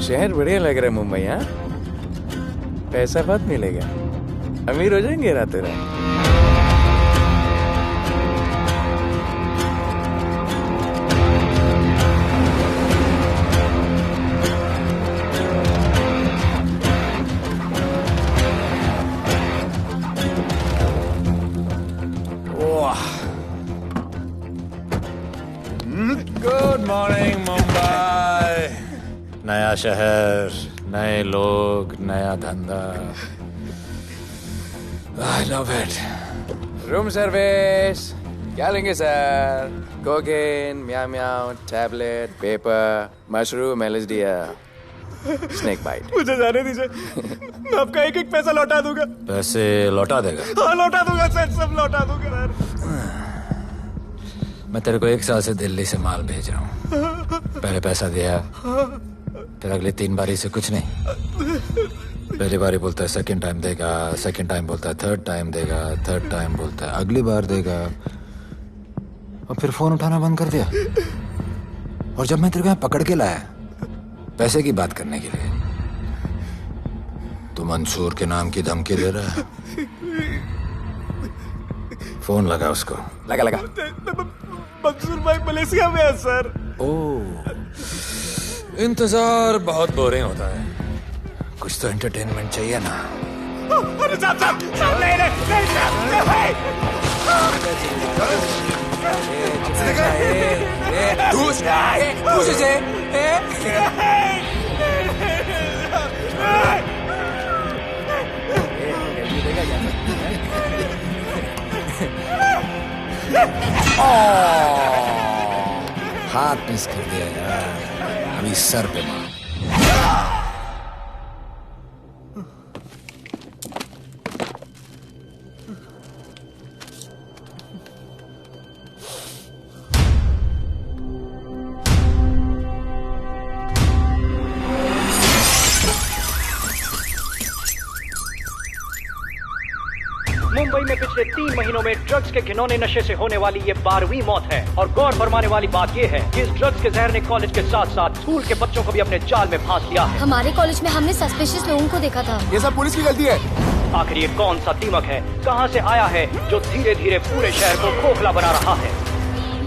शहर बढ़िया लग रहा है मुंबई। हाँ, पैसा बहुत मिलेगा, अमीर हो जाएंगे रातों रात। Good morning Mumbai. नया शहर, नए लोग, नया धंधा। I love it. Room service क्या लेंगे sir? Cocaine, meow meow, tablet, paper, mushroom, LSD, snake bite. मुझे जाने दीजिए, मैं आपका एक एक पैसा लौटा दूंगा। पैसे लौटा देगा? हाँ लौटा दूंगा सर, सब लौटा दूंगा सर। मैं तेरे को 1 साल से दिल्ली से माल भेज रहा हूँ। पहले पैसा दिया, फिर अगली 3 बारी से कुछ नहीं। पहली बारी बोलता है सेकंड टाइम देगा, सेकंड टाइम बोलता है थर्ड टाइम देगा, थर्ड टाइम बोलता है अगली बार देगा, और फिर फोन उठाना बंद कर दिया। और जब मैं तेरे को यहाँ पकड़ के लाया पैसे की बात करने के लिए, तो मंसूर के नाम की धमकी दे रहा है। फोन लगा उसको। लगा लगा। मंसूर भाई मलेशिया में है सर। ओह, इंतजार बहुत बोरिंग होता है, कुछ तो एंटरटेनमेंट चाहिए ना। अरे साहब साहब साहब, नहीं हाथ मिस कर दिया यार, अभी सर पे मार। मुंबई में पिछले 3 महीनों में ड्रग्स के घिनौने नशे से होने वाली ये 12वीं मौत है। और गौर फरमाने वाली बात ये है कि इस ड्रग्स के जहर ने कॉलेज के साथ साथ स्कूल के बच्चों को भी अपने जाल में फांस लिया है। हमारे कॉलेज में हमने सस्पिशियस लोगों को देखा था। ये सब पुलिस की गलती है। आखिर ये कौन सा दीमक है, कहां से आया है, जो धीरे धीरे पूरे शहर को खोखला बना रहा है?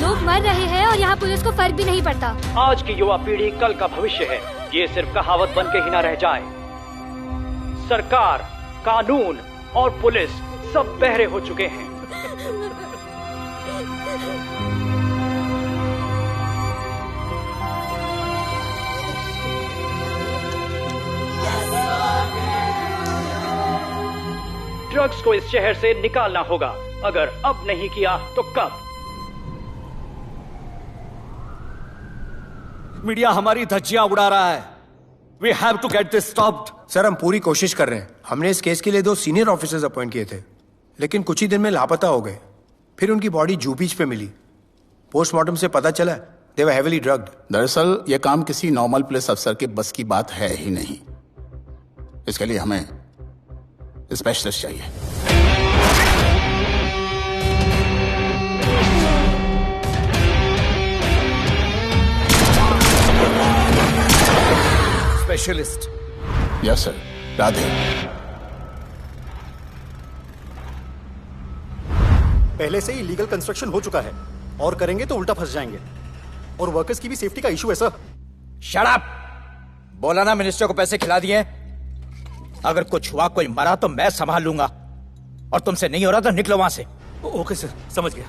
लोग मर रहे हैं और यहाँ पुलिस को फर्क भी नहीं पड़ता। आज की युवा पीढ़ी कल का भविष्य है, ये सिर्फ कहावत बन के ही न रह जाए। सरकार, कानून और पुलिस सब बहरे हो चुके हैं। ड्रग्स को इस शहर से निकालना होगा। अगर अब नहीं किया तो कब? मीडिया हमारी धज्जियां उड़ा रहा है। We have to get this stopped. Sir हम पूरी कोशिश कर रहे हैं। हमने इस केस के लिए 2 सीनियर ऑफिसर्स अपॉइंट किए थे, लेकिन कुछ ही दिन में लापता हो गए। फिर उनकी बॉडी जू बीच पे मिली। पोस्टमार्टम से पता चला दे वर हेवीली ड्रग्ड। दरअसल यह काम किसी नॉर्मल पुलिस अफसर के बस की बात है ही नहीं। इसके लिए हमें स्पेशलिस्ट चाहिए। स्पेशलिस्ट? Yes sir. राधे। पहले से ही लीगल कंस्ट्रक्शन हो चुका है और करेंगे तो उल्टा फंस जाएंगे। और वर्कर्स की भी सेफ्टी का इशू है सर। Shut up! बोला ना मिनिस्टर को पैसे खिला दिए। अगर कुछ हुआ, कोई मरा तो मैं संभाल लूंगा, और तुमसे नहीं हो रहा तो निकलो वहां से। ओके सर, समझ गया।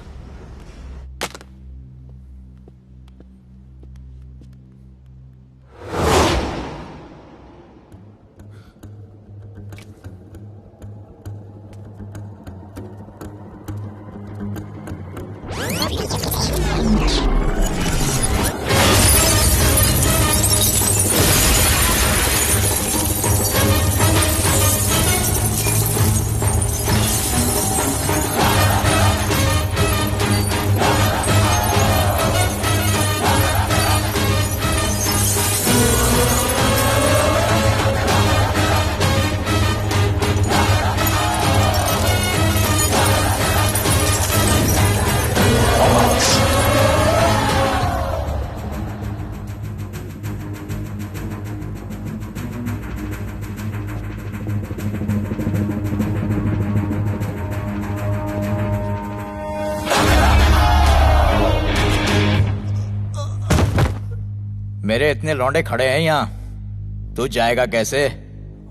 मेरे इतने लौंडे खड़े हैं यहाँ, तू जाएगा कैसे?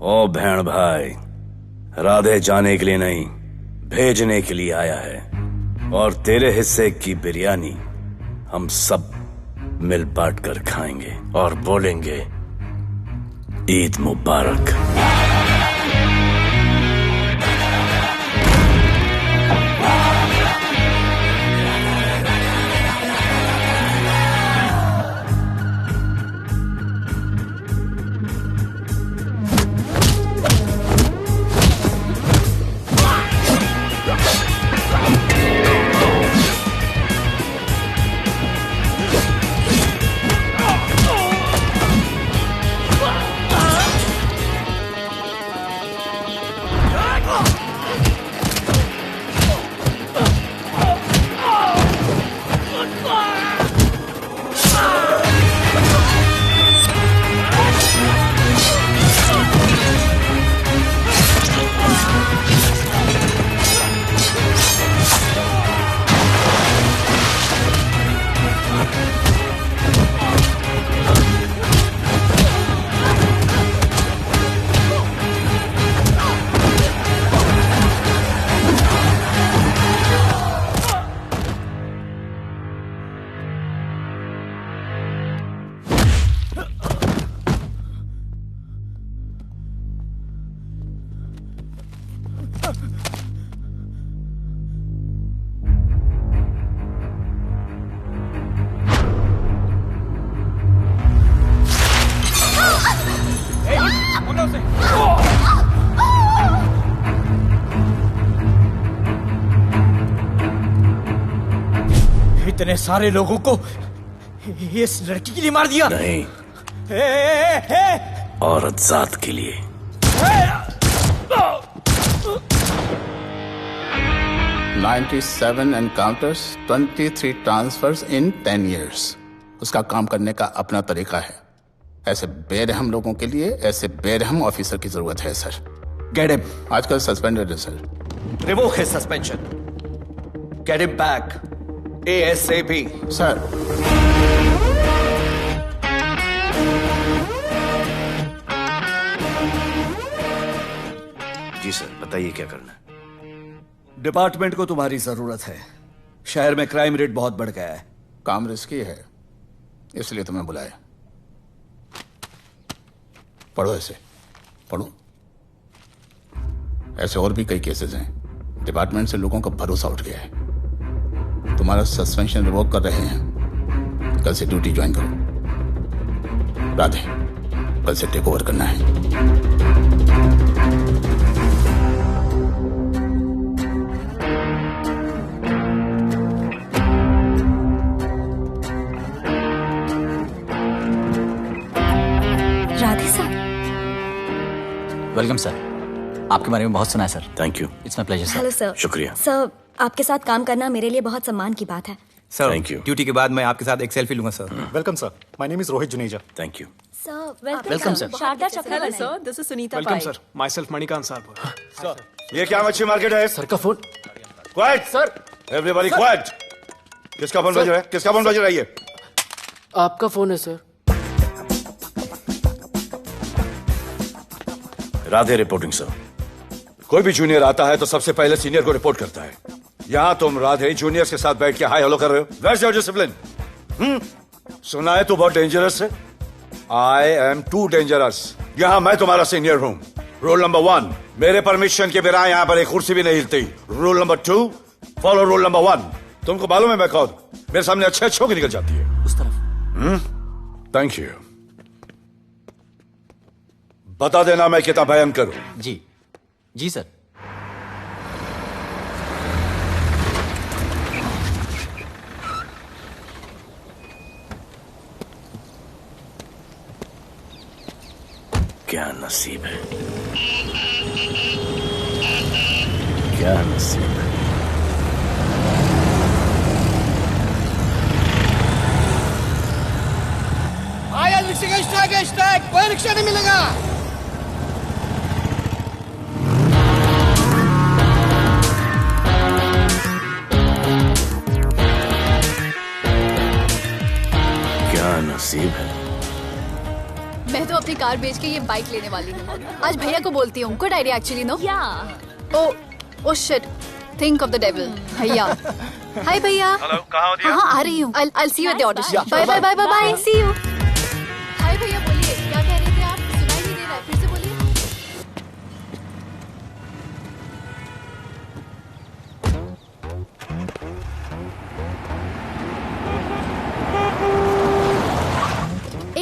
ओ बहन भाई, राधे जाने के लिए नहीं, भेजने के लिए आया है। और तेरे हिस्से की बिरयानी हम सब मिल बांट कर खाएंगे और बोलेंगे ईद मुबारक। इतने सारे लोगों को इस लड़की के लिए मार दिया? नहीं, औरत जात के लिए। $97 encounters, 23 transfers in 10 years। उसका काम करने का अपना तरीका है। ऐसे बेरहम लोगों के लिए ऐसे बेरहम ऑफिसर की जरूरत है सर। Get him. आजकल सस्पेंडेड है sir. Revoke his suspension. Get him back. ASAP. Sir, ji sir, बताइए क्या करना है। डिपार्टमेंट को तुम्हारी जरूरत है। शहर में क्राइम रेट बहुत बढ़ गया है। काम रिस्की है, इसलिए तुम्हें बुलाया। पढ़ो ऐसे, पढ़ो। ऐसे और भी कई केसेस हैं। डिपार्टमेंट से लोगों का भरोसा उठ गया है। तुम्हारा सस्पेंशन रिवोक कर रहे हैं। कल से ड्यूटी ज्वाइन करो। राधे, कल से टेक ओवर करना है। राधे सर। Welcome sir. आपके बारे में बहुत सुना है sir. Thank you. It's my pleasure sir. Hello sir. शुक्रिया सर, आपके साथ काम करना मेरे लिए बहुत सम्मान की बात है। Sir, thank you. ड्यूटी के बाद मैं आपके साथ एक सेल्फी लूंगा sir. Welcome sir, my name is Rohit Juneja. Thank you. Sir, welcome sir. Sharda Chakraborty sir, this is Sunita welcome Pai. Sir, myself Manikant साहब। सर, ये क्या मच्छी मार्केट है? सर का phone. Quiet sir, everybody quiet. किसका फोन बज रहा है? किसका फोन बज रहा है? ये आपका फोन है सर। Radhe reporting sir. कोई भी जूनियर आता है तो सबसे पहले सीनियर को रिपोर्ट करता है। यहाँ तुम राधे जूनियर्स के साथ बैठ के हाई हेलो कर रहे हो। Where's your discipline? सुना है तू बहुत डेंजरस है। I am too dangerous. यहाँ मैं तुम्हारा सीनियर हूँ। रूल नंबर 1, मेरे परमिशन के बिना यहाँ पर एक कुर्सी भी नहीं हिलती। Rule number 2, follow rule number 1। तुमको मालूम है मैं कौन? मेरे सामने अच्छे अच्छों की निकल जाती है। उस तरफ। Thank you. बता देना मैं कितना भयंकर हूं। जी जी सर। क्या नसीब है, क्या नसीब है। आया रिक्शा का स्ट्राइक है, स्ट्राइक। कोई रिक्शा नहीं मिलेगा। क्या नसीब है, कार बेच के ये बाइक लेने वाली हूँ। आज भैया को बोलती हूँ। Good idea actually, no? Oh shit, think of the devil. भैया, हाय भैया। हेलो, कहाँ हो दिया? हाँ, आ रही हूँ। I'll see you at the audition. Bye bye bye bye bye, see you. Hi भैया, बोलिए क्या कह रहे थे आप? सुनाई नहीं दे रहा है, फिर से बोलिए।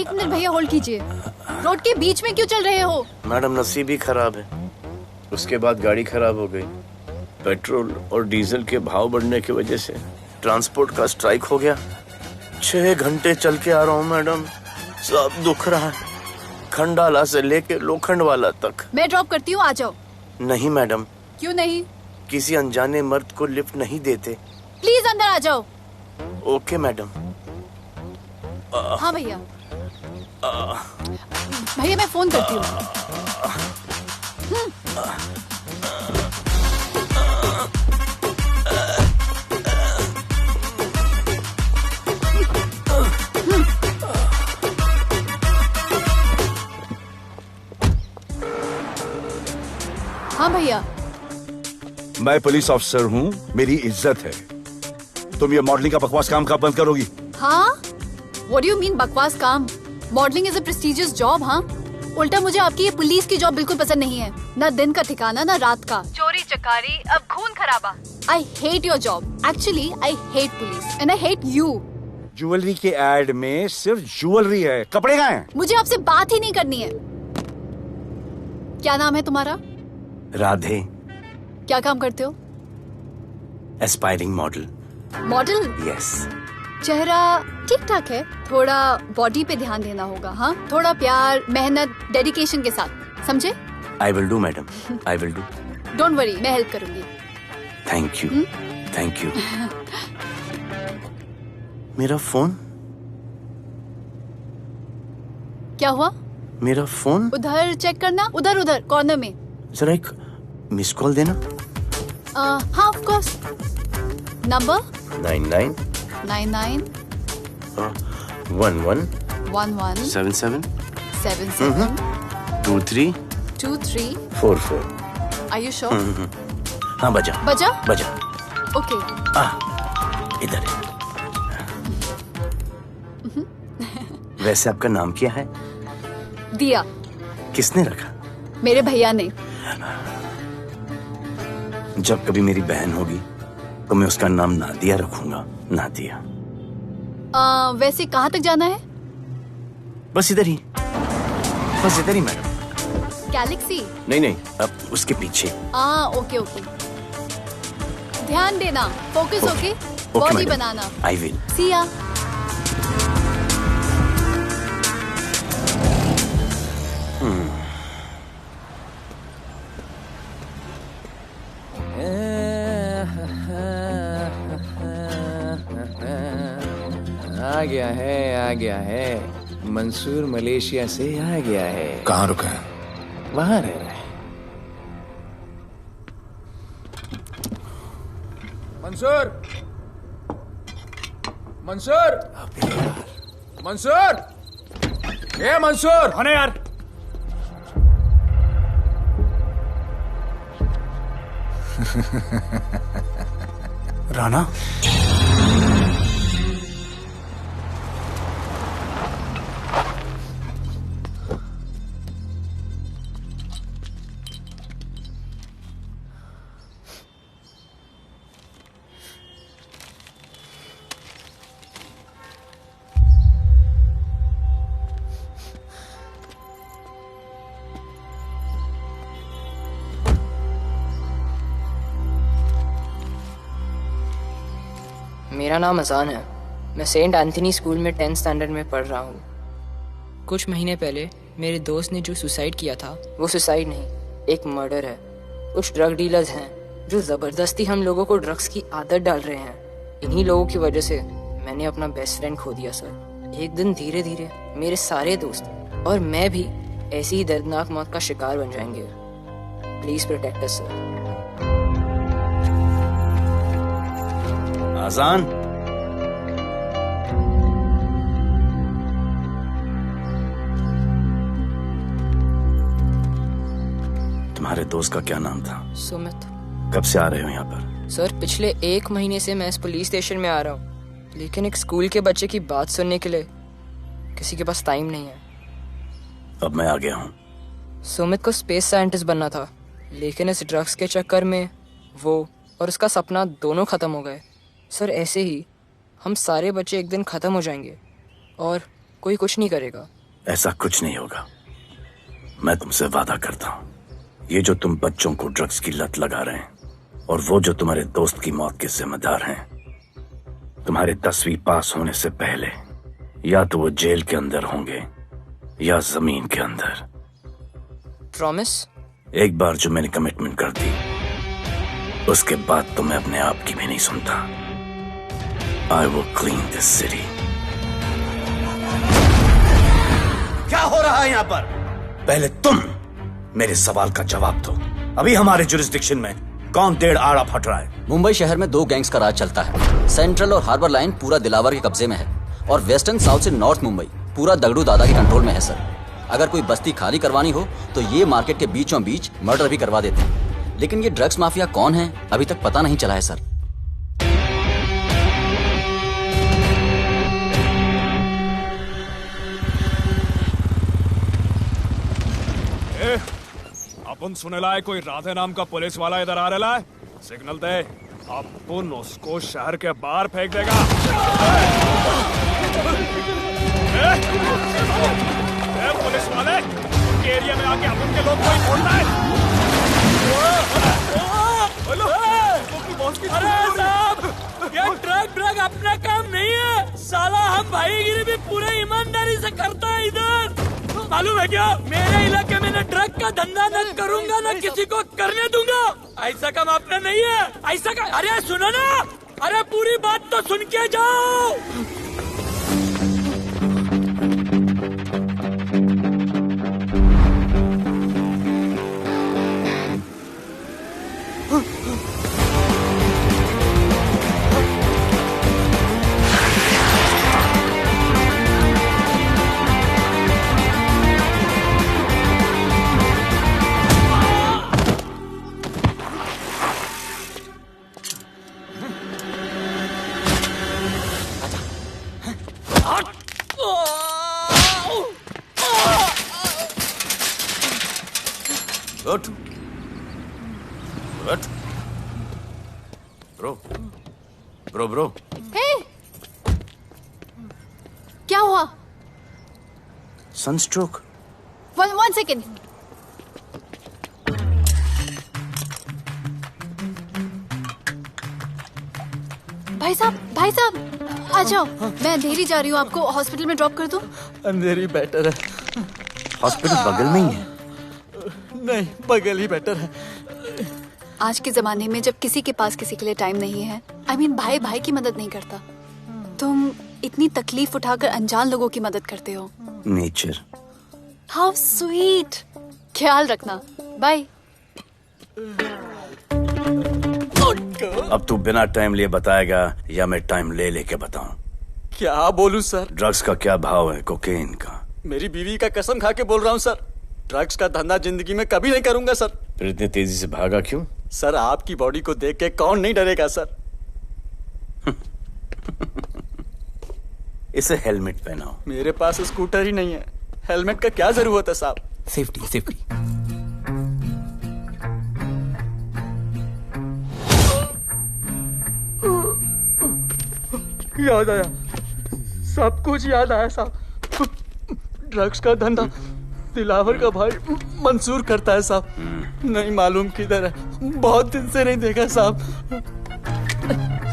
एक मिनट भैया, होल्ड कीजिए। रोड के बीच में क्यों चल रहे हो? मैडम, नसीब ही खराब है। उसके बाद गाड़ी खराब हो गई। पेट्रोल और डीजल के भाव बढ़ने की वजह से ट्रांसपोर्ट का स्ट्राइक हो गया। 6 घंटे चल के आ रहा हूँ मैडम, सब दुख रहा है, खंडाला से लेके लोखंडवाला तक। मैं ड्रॉप करती हूँ, आ जाओ। नहीं मैडम। क्यों नहीं? किसी अनजाने मर्द को लिफ्ट नहीं देते। प्लीज अंदर आ जाओ। Okay madam. हाँ भैया। भैया मैं फोन करती हूँ। हाँ भैया। मैं पुलिस ऑफिसर हूँ, मेरी इज्जत है। तुम ये मॉडलिंग का बकवास काम कब बंद करोगी? हाँ? What do you mean बकवास काम? Modelling is a prestigious job. हाँ, उल्टा मुझे आपकी ये पुलिस की जॉब बिल्कुल पसंद नहीं है। ना दिन का ठिकाना, ना रात का। चोरी चकारी, अब खून खराबा। I hate your job. Actually, I hate police and I hate you. Jewellery के एड में सिर्फ ज्वेलरी है, कपड़े कहाँ हैं? मुझे आपसे बात ही नहीं करनी है। क्या नाम है तुम्हारा? राधे। क्या काम करते हो? Aspiring model. मॉडल? यस। चेहरा ठीक ठाक है, थोड़ा बॉडी पे ध्यान देना होगा। हाँ, थोड़ा प्यार, मेहनत, डेडिकेशन के साथ, समझे? I will do madam, I will do. Don't worry, मैं हेल्प करूंगी। Thank you, thank you. मेरा फोन? क्या हुआ? मेरा फोन? उधर चेक करना, उधर उधर कॉर्नर में। जरा एक मिस कॉल देना। हाँ, of course. Number 99 99 11 11 77 77 23 23 44। Are you sure? हाँ, बजा बजा। बजा। ओके। इधर है। वैसे आपका नाम क्या है? दिया। किसने रखा? मेरे भैया ने। जब कभी मेरी बहन होगी तो मैं उसका नाम नादिया रखूंगा। नादिया। वैसे कहाँ तक जाना है? बस इधर ही, बस इधर ही मैडम। गैलेक्सी? नहीं नहीं, अब उसके पीछे। Okay okay. ध्यान देना, फोकस ओके। बॉडी बनाना। I will. See ya. आ गया है। मंसूर मलेशिया से आ गया है। कहाँ रुका है? वहां रह रहा है। मंसूर, मंसूर, मंसूर, ए मंसूर। कौन है यार? राणा। मेरा नाम अजान है। मैं सेंट एंथनी स्कूल में 10th स्टैंडर्ड में पढ़ रहा हूँ। कुछ महीने पहले मेरे दोस्त ने जो सुसाइड किया था, वो सुसाइड नहीं, एक मर्डर है। कुछ ड्रग डीलर्स हैं जो ज़बरदस्ती हम लोगों को ड्रग्स की आदत डाल रहे हैं। इन्हीं लोगों की वजह से मैंने अपना बेस्ट फ्रेंड खो दिया सर। एक दिन धीरे धीरे मेरे सारे दोस्त और मैं भी ऐसी ही दर्दनाक मौत का शिकार बन जाएंगे। Please protect us sir. आजान। तुम्हारे दोस्त का क्या नाम था? सुमित। कब से आ रहे हो यहाँ पर? सर पिछले 1 महीने से मैं इस पुलिस स्टेशन में आ रहा हूँ, लेकिन एक स्कूल के बच्चे की बात सुनने के लिए किसी के पास टाइम नहीं है। अब मैं आ गया हूँ। सुमित को स्पेस साइंटिस्ट बनना था, लेकिन इस ड्रग्स के चक्कर में वो और उसका सपना दोनों खत्म हो गए। सर ऐसे ही हम सारे बच्चे एक दिन खत्म हो जाएंगे और कोई कुछ नहीं करेगा। ऐसा कुछ नहीं होगा, मैं तुमसे वादा करता हूँ। ये जो तुम बच्चों को ड्रग्स की लत लगा रहे हैं और वो जो तुम्हारे दोस्त की मौत के जिम्मेदार हैं, तुम्हारे 10वीं पास होने से पहले या तो वो जेल के अंदर होंगे या जमीन के अंदर। प्रॉमिस? एक बार जो मैंने कमिटमेंट कर दी, उसके बाद तो मैं अपने आप की भी नहीं सुनता। I will clean this city. क्या हो रहा है यहाँ पर? पहले तुम मेरे सवाल का जवाब दो। अभी हमारे जुरिस्डिक्शन में कौन डेढ़ आड़ा फट रहा है? मुंबई शहर में 2 गैंग्स का राज चलता है। सेंट्रल और हार्बर लाइन पूरा दिलावर के कब्जे में है और वेस्टर्न साउथ से नॉर्थ मुंबई पूरा दगड़ू दादा के कंट्रोल में है सर। अगर कोई बस्ती खाली करवानी हो तो ये मार्केट के बीचों बीच मर्डर भी करवा देते हैं, लेकिन ये ड्रग्स माफिया कौन है अभी तक पता नहीं चला है सर। अपन सुनेला है कोई राधे नाम का पुलिस वाला इधर आ रहा है। सिग्नल दे, अपन उसको शहर के बाहर फेंक देगा। पुलिस वाले एरिया में आके अपन के लोग कोई छोड़ता है? अरे साहब, ये ड्रग अपना काम नहीं है साला। हम भाईगिरी भी पूरे ईमानदारी से करता है इधर। मालूम है क्या, मेरे इलाके में न ड्रग का धंधा न करूंगा न किसी को करने दूंगा। ऐसा काम आपने नहीं है। ऐसा का अरे सुनो ना, अरे पूरी बात तो सुन के जाओ। उठ, उठ। ब्रो। हे! क्या हुआ? सनस्ट्रोक। One second. भाई साहब आ जाओ। मैं अंधेरी जा रही हूँ, आपको हॉस्पिटल में ड्रॉप कर दूँ? अंधेरी बेटर है। हॉस्पिटल बगल में ही है? नहीं, बगल ही बेटर है। आज के जमाने में जब किसी के पास किसी के लिए टाइम नहीं है, भाई भाई की मदद नहीं करता, तुम इतनी तकलीफ उठाकर अनजान लोगों की मदद करते हो। नेचर। How sweet. ख्याल रखना। बाय। अब तू बिना टाइम लिए बताएगा या मैं टाइम ले लेके बताऊं? क्या बोलूं सर? ड्रग्स का क्या भाव है कोकेन का? मेरी बीवी का कसम खा के बोल रहा हूं सर, ड्रग्स का धंधा जिंदगी में कभी नहीं करूंगा सर। फिर इतनी तेजी से भागा क्यों? सर आपकी बॉडी को देख के कौन नहीं डरेगा सर। इसे हेलमेट पहनाओ। मेरे पास स्कूटर ही नहीं है, हेलमेट का क्या जरूरत है साहब? सेफ्टी। याद आया, सब कुछ याद आया साहब। ड्रग्स का धंधा दिलावर का भाई मंसूर करता है साहब। नहीं मालूम किधर है, बहुत दिन से नहीं देखा साहब।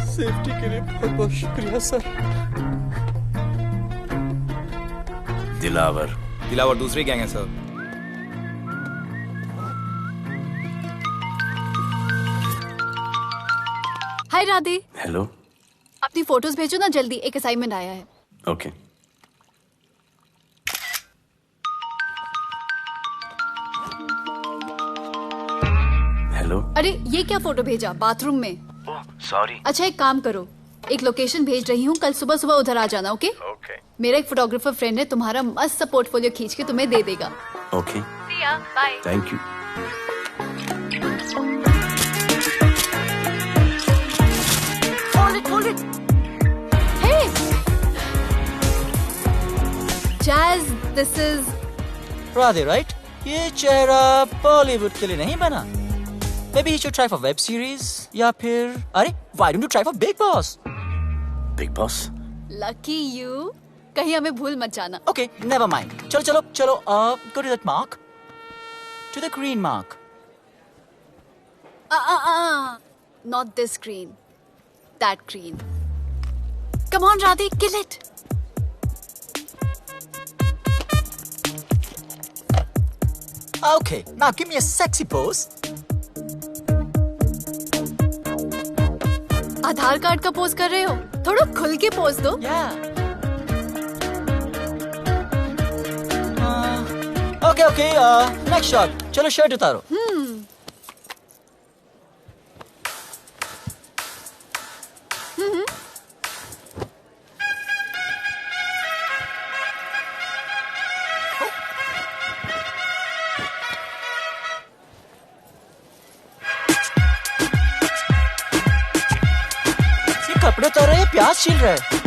सेफ्टी के लिए बहुत बहुत शुक्रिया सर। दिलावर दूसरी गैंग है सर। हाय राधे। हेलो। अपनी फोटोज भेजो ना जल्दी, एक असाइनमेंट आया है। ओके। हेलो। अरे ये क्या फोटो भेजा बाथरूम में? सॉरी। अच्छा एक काम करो, एक लोकेशन भेज रही हूँ, कल सुबह सुबह उधर आ जाना। ओके? मेरा एक फोटोग्राफर फ्रेंड है, तुम्हारा मस्त सा पोर्टफोलियो खींच के तुम्हें दे देगा। Okay. Bye. Thank you. This is Radhe, right? ये चेहरा बॉलीवुड के लिए नहीं बना। Maybe he should try for web series या फिर अरे why don't you try for Big Boss? Big Boss? Lucky you. कहीं हमें भूल मत जाना। Okay, never mind. चलो, go to that mark. To the green mark. Not this green. That green. Come on, Radhi, kill it. Okay, now give me a sexy pose. Aadhaar card का pose कर रहे हो? थोड़ा खुल के pose दो। Okay, next shot. चलो shirt उतारो। कपड़े उतार रहे हैं, प्याज छील रहे हैं।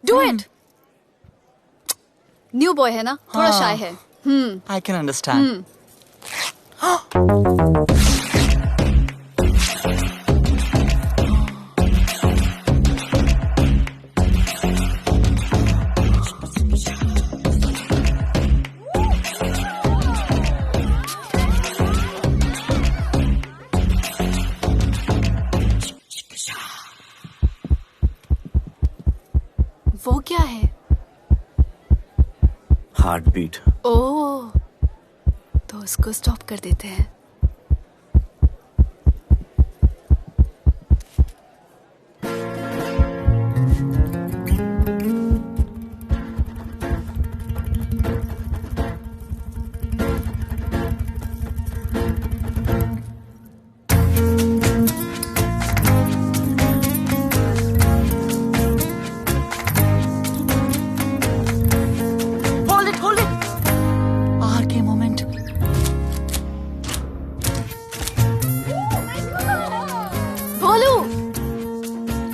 Do it. न्यू बॉय है ना, थोड़ा शाय है। I can understand. वो क्या है? Heart beat. ओह, तो उसको स्टॉप कर देते हैं।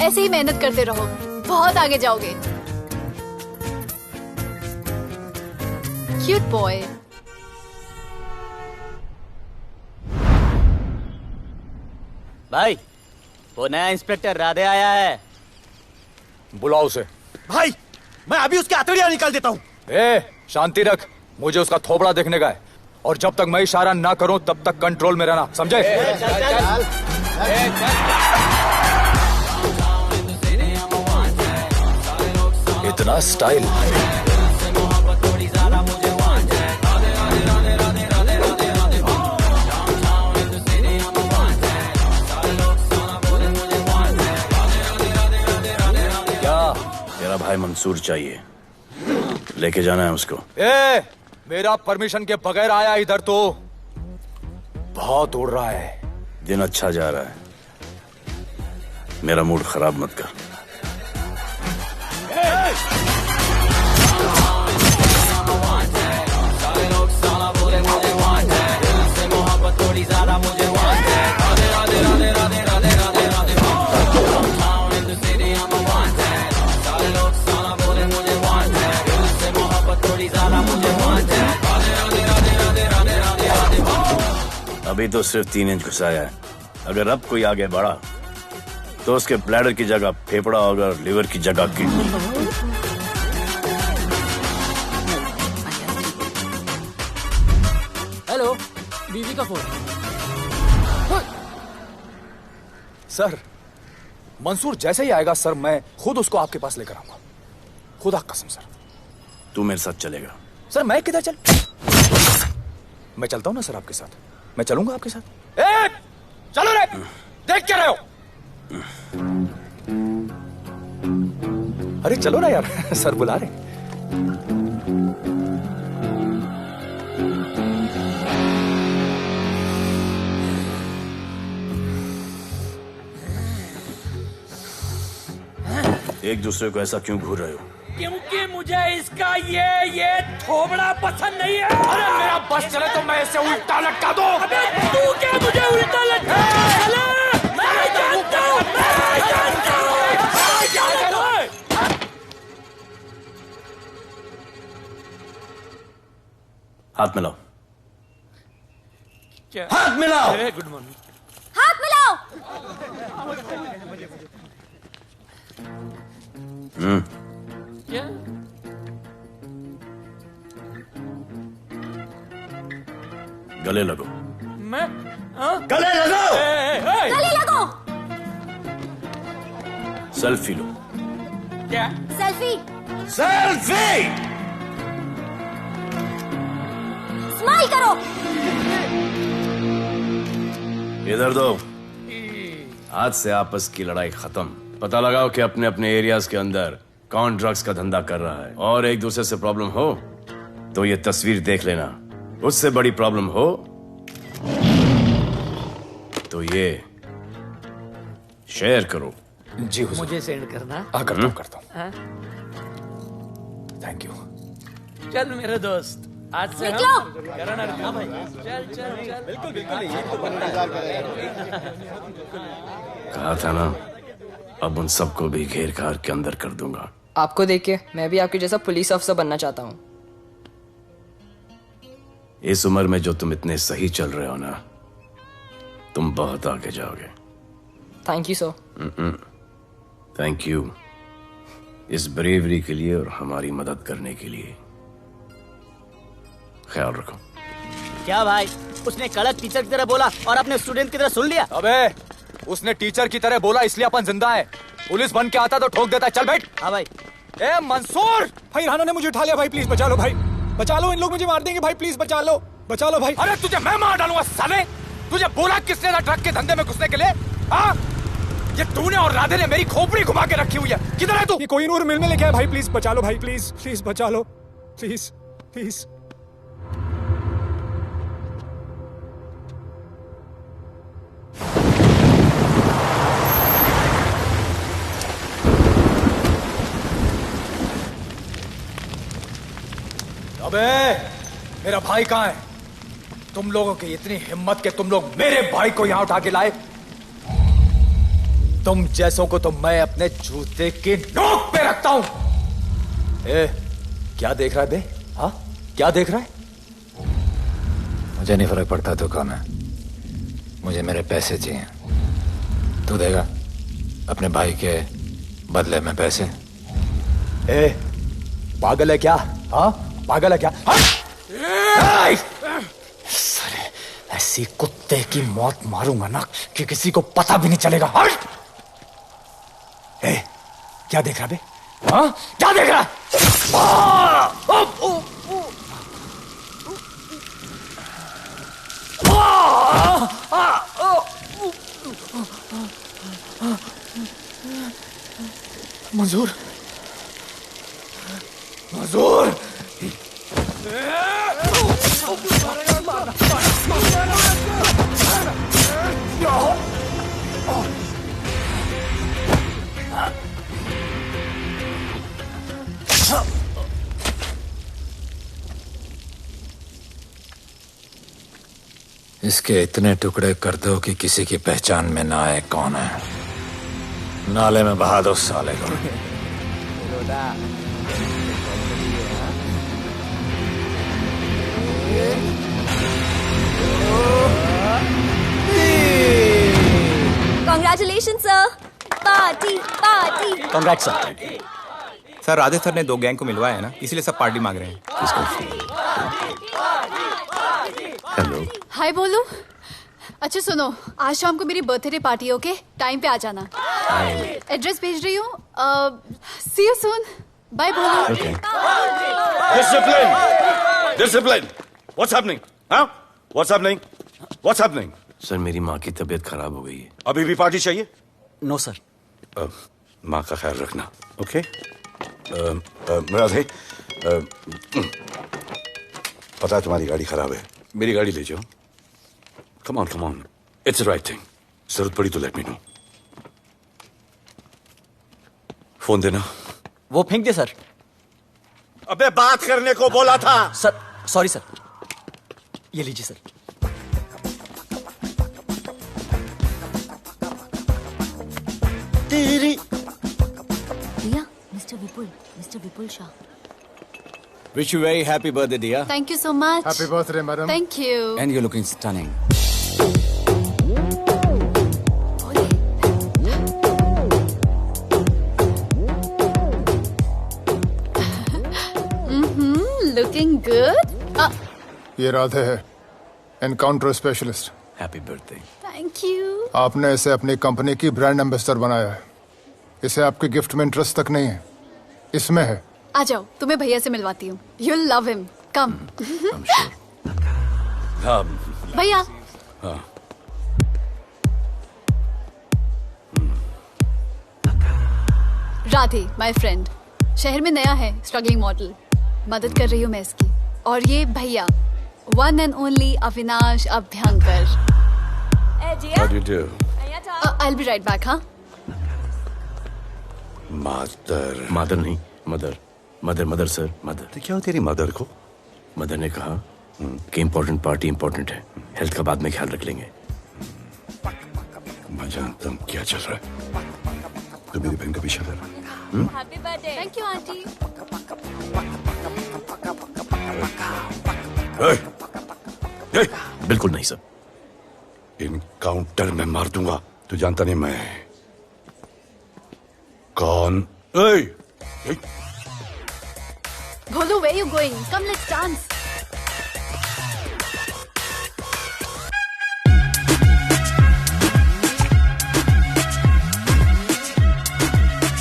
ऐसे ही मेहनत करते रहो, बहुत आगे जाओगे। Cute boy. भाई, वो नया इंस्पेक्टर राधे आया है। बुलाओ उसे। भाई, मैं अभी उसकी हथेलियां निकाल देता हूँ। शांति रख, मुझे उसका थोबड़ा देखने का है, और जब तक मैं इशारा ना करूं तब तक कंट्रोल में रहना, समझे? इतना स्टाइल। क्या? तेरा भाई मंसूर चाहिए, लेके जाना है उसको। मेरा परमिशन के बगैर आया इधर तो बहुत उड़ रहा है। दिन अच्छा जा रहा है, मेरा मूड खराब मत कर। अभी तो सिर्फ 3 इंच घुसाया है, अगर अब कोई आगे बढ़ा तो उसके ब्लैडर की जगह फेफड़ा होगा और लिवर की जगह किडनी। हेलो, बीवी का फोन। सर, मंसूर जैसे ही आएगा सर, मैं खुद उसको आपके पास लेकर आऊंगा, खुदा कसम सर। तू मेरे साथ चलेगा? सर मैं किधर मैं चलता हूं ना सर आपके साथ, मैं चलूंगा आपके साथ। चलो रे, देख क्या रहे हो? अरे चलो ना यार, सर बुला रहे। एक दूसरे को ऐसा क्यों घूर रहे हो? क्योंकि मुझे इसका ये थोबड़ा पसंद नहीं है। अरे मेरा बस चले तो मैं इसे उल्टा लटका दूं। अबे तू क्या मुझे उल्टा लटका? हाथ मिलाओ। क्या? हाथ मिलाओ। Good morning. हाथ मिलाओ। क्या? गले लगो। मैं? हाँ? गले लगो। गले लगो। सेल्फी लो। क्या? सेल्फी। सेल्फी। स्माइल करो। इधर दो। आज से आपस की लड़ाई खत्म। पता लगाओ कि अपने अपने एरियाज के अंदर कौन ड्रग्स का धंधा कर रहा है, और एक दूसरे से प्रॉब्लम हो तो ये तस्वीर देख लेना। उससे बड़ी प्रॉब्लम हो तो ये शेयर करो। जी हुजूर। मुझे सेंड करना। हाँ, करता हूँ। हाँ? Thank you. चल मेरे दोस्त, आज से निकलो। करण अर्जुन भाई, चल चल चल। बिल्कुल बिल्कुल। कहा था ना, अब उन सबको भी घेर घार के अंदर कर दूंगा। आपको देख के मैं भी आपके जैसा पुलिस ऑफिसर बनना चाहता हूँ। इस उम्र में जो तुम इतने सही चल रहे हो ना, तुम बहुत आगे जाओगे। Thank you sir. Thank you इस ब्रेवरी के लिए और हमारी मदद करने के लिए। ख्याल रखो। क्या भाई, उसने कड़क टीचर की तरह बोला और अपने स्टूडेंट की तरह सुन लिया? अबे, उसने टीचर की तरह बोला इसलिए अपन जिंदा है। पुलिस बन के आता तो ठोक देता। चल बैठ। हाँ भाई। ए मंसूर, भाई राना ने मुझे उठा लिया भाई, प्लीज बचा लो भाई, बचा लो, इन लोग मुझे मार देंगे भाई, प्लीज बचा लो भाई। अरे तुझे मैं मार डालूंगा साले। तुझे बोला किसने था ट्रक के धंधे में घुसने के लिए? हाँ, ये तूने और राधे ने मेरी खोपड़ी घुमा के रखी हुई है। किधर है तू? ये कोई नूर मिलने लेके आया भाई, प्लीज बचा लो भाई, प्लीज बचा लो, प्लीज। अबे, मेरा भाई कहाँ है? तुम लोगों की इतनी हिम्मत कि तुम लोग मेरे भाई को यहाँ उठा के लाए। तुम जैसों को तो मैं अपने जूते की नोक पे रखता हूं। ए, क्या देख रहा है बे? हाँ, क्या देख रहा है? मुझे नहीं फर्क पड़ता तू कौन है, मुझे मेरे पैसे चाहिए। तू देगा अपने भाई के बदले में पैसे? ए, पागल है क्या? हाँ, पागल है क्या? सरे, ऐसी कुत्ते की मौत मारूंगा ना कि किसी को पता भी नहीं चलेगा। ए, क्या देख रहा बे? हाँ, क्या देख रहा? मंजूर, मंजूर। इसके इतने टुकड़े कर दो कि किसी की पहचान में ना आए कौन है। नाले में बहा दो साले को। Congratulations, sir. Party party. Congrats sir. Radhe sir ने 2 गैंग को मिलवाया है ना, इसलिए सब पार्टी मांग रहे हैं। हेलो। हाय बोलू। अच्छा सुनो, आज शाम को मेरी बर्थडे पार्टी, ओके? टाइम पे आ जाना। एड्रेस भेज रही हूँ। See you soon. बाय बोलू। डिसिप्लिन। What's happening? हाँ, what's happening? What's happening? Sir, मेरी माँ की तबीयत खराब हो गई है। अभी भी पार्टी चाहिए? No sir. माँ का ख्याल रखना, ओके? राधे, पता है तुम्हारी गाड़ी खराब है, मेरी गाड़ी ले जाओ। Come on, it's the right thing. जरूरत पड़ी तो लेट मी नो। फोन देना। वो फेंक दे सर। अबे बात करने को बोला था। Sir, sorry sir. ये लीजिए सर। भैया, mister Vipul Shah. Wish you very happy birthday, dear. Thank you so much. Happy birthday, madam. Thank you. And you're looking stunning. Looking good. ये राधे है, encounter specialist. Happy birthday. Thank you. आपने इसे अपनी company की brand ambassador बनाया है। इसे आपके गिफ्ट में इंटरेस्ट तक नहीं है, इसमें है। आ जाओ, तुम्हें भैया से मिलवाती हूँ। You'll love him. Come. भैया। राधे, माय फ्रेंड, शहर में नया है, स्ट्रगलिंग मॉडल, मदद कर रही हूँ मैं इसकी। और ये भैया, one and only Avinash Abhyankar. How do you do? I'll be right back, हाँ? मदर नहीं, मदर सर, मदर। तो क्या हो तेरी मदर को? मदर ने कहा कि इम्पोर्टेंट पार्टी इम्पोर्टेंट है, हेल्थ का बाद में ख्याल रख लेंगे। मैं जानता हूँ क्या चल रहा है। तू मेरी बहन का पीछा कर। Happy birthday. Thank you, auntie. बिल्कुल नहीं सर। इनकाउंटर में मार दूंगा। तू जानता नहीं मैं कौन? Bholu, where you going? Come, let's dance.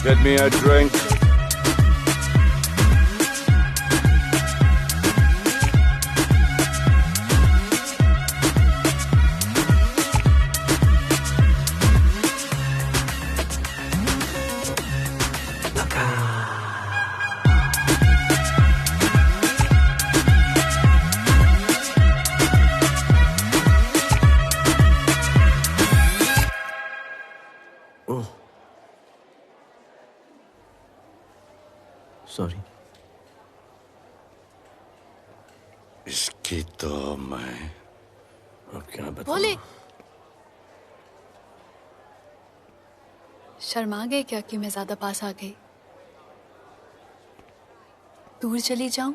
Get me a drink. Sorry. इसकी तो मैं क्या बताऊं? भोले, शर्मा गए क्या कि मैं ज्यादा पास आ गई? दूर चली जाऊं?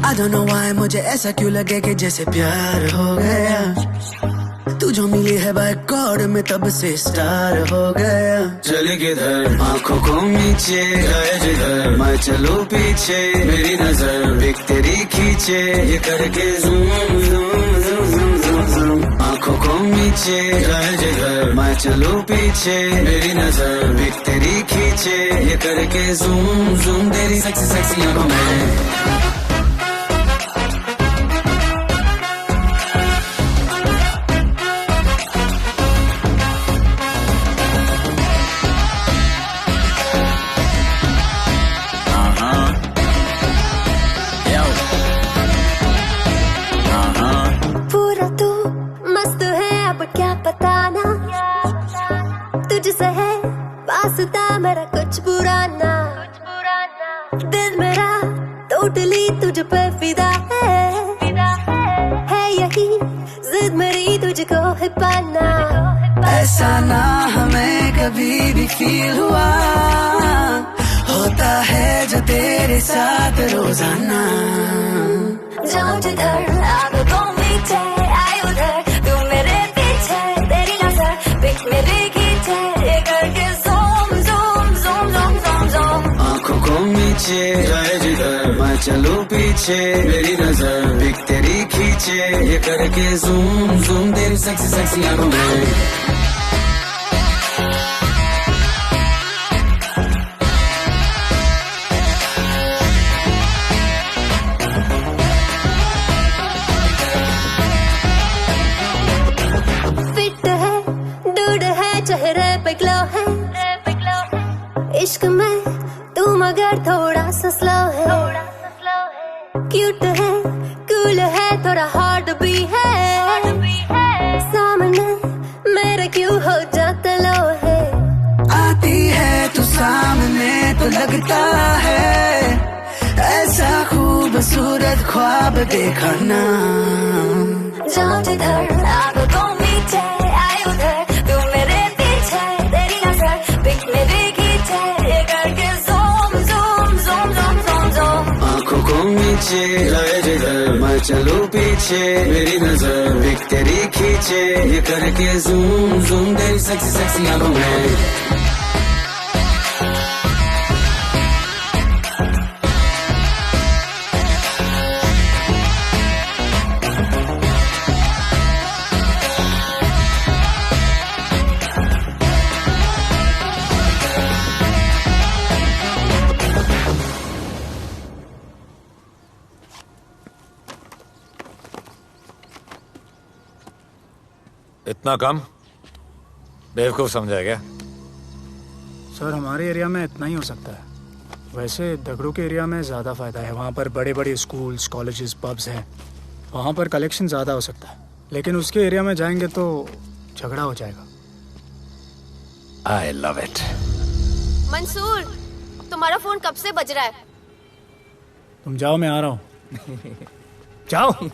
I don't know why मुझे ऐसा क्यों लगे कि जैसे प्यार हो गया। तू जो मिली है बाय गॉड में तब से स्टार हो गया। चले किधर आंखों को नीचे गए जिधर, मैं चलूं पीछे मेरी नजर एक तेरी खींचे, ये करके zoom zoom zoom zoom zoom zoom. आंखों को नीचे गए जिधर, मैं चलूं पीछे मेरी नजर एक तेरी खींचे, ये करके ज़ूम ज़ूम तेरी सेक्सी सेक्सी आंखों में। मेरा कुछ पुराना दिल मेरा टोटली तुझ पे फिदा है यही जिद मेरी तुझको है पाना। ऐसा ना हमें कभी भी फील हुआ, होता है जो तेरे साथ रोजाना। जाऊं जिधर आंखों मीठे आए उधर, तू मेरे पीछे तेरी नजर पिक मेरी खींचे, ये करके नीचे जाए जिधर, मैं चलूं पीछे मेरी नजर एक तेरी खींचे, ये करके ज़ूम ज़ूम तेरी सेक्सी सेक्सी आंखों में। फिट है डूड है चेहरे पे ग्लो है, इश्क में तू मगर थोड़ा सा स्लो है, क्यूट है, कूल है, थोड़ा हार्ड भी है, सामने मेरे क्यों हो जाता लो है। आती है तू सामने तो लगता है ऐसा खूबसूरत ख्वाब देखा ना। जाओ जिधर आगो को मीठे आए उधर, तू मेरे पीछे तेरी नजर पिक मेरे खींचे, ये करके zoom zoom zoom zoom zoom zoom. आंखों को नीचे लाए जिधर मैं चलूं पीछे, मेरी नजर पिक तेरी खींचे, ये करके ज़ूम ज़ूम तेरी सेक्सी सेक्सी आंखों में। इतना कम बेवकूफ समझा क्या? सर हमारे एरिया में इतना ही हो सकता है, वैसे दगड़ू के एरिया में ज़्यादा फ़ायदा है। वहाँ पर बड़े बड़े स्कूल्स, कॉलेजेस, पब्स हैं, वहाँ पर कलेक्शन ज़्यादा हो सकता है। लेकिन उसके एरिया में जाएंगे तो झगड़ा हो जाएगा। I love it. मंसूर, तुम्हारा फोन कब से बज रहा है? तुम जाओ, मैं आ रहा हूँ। जाओ।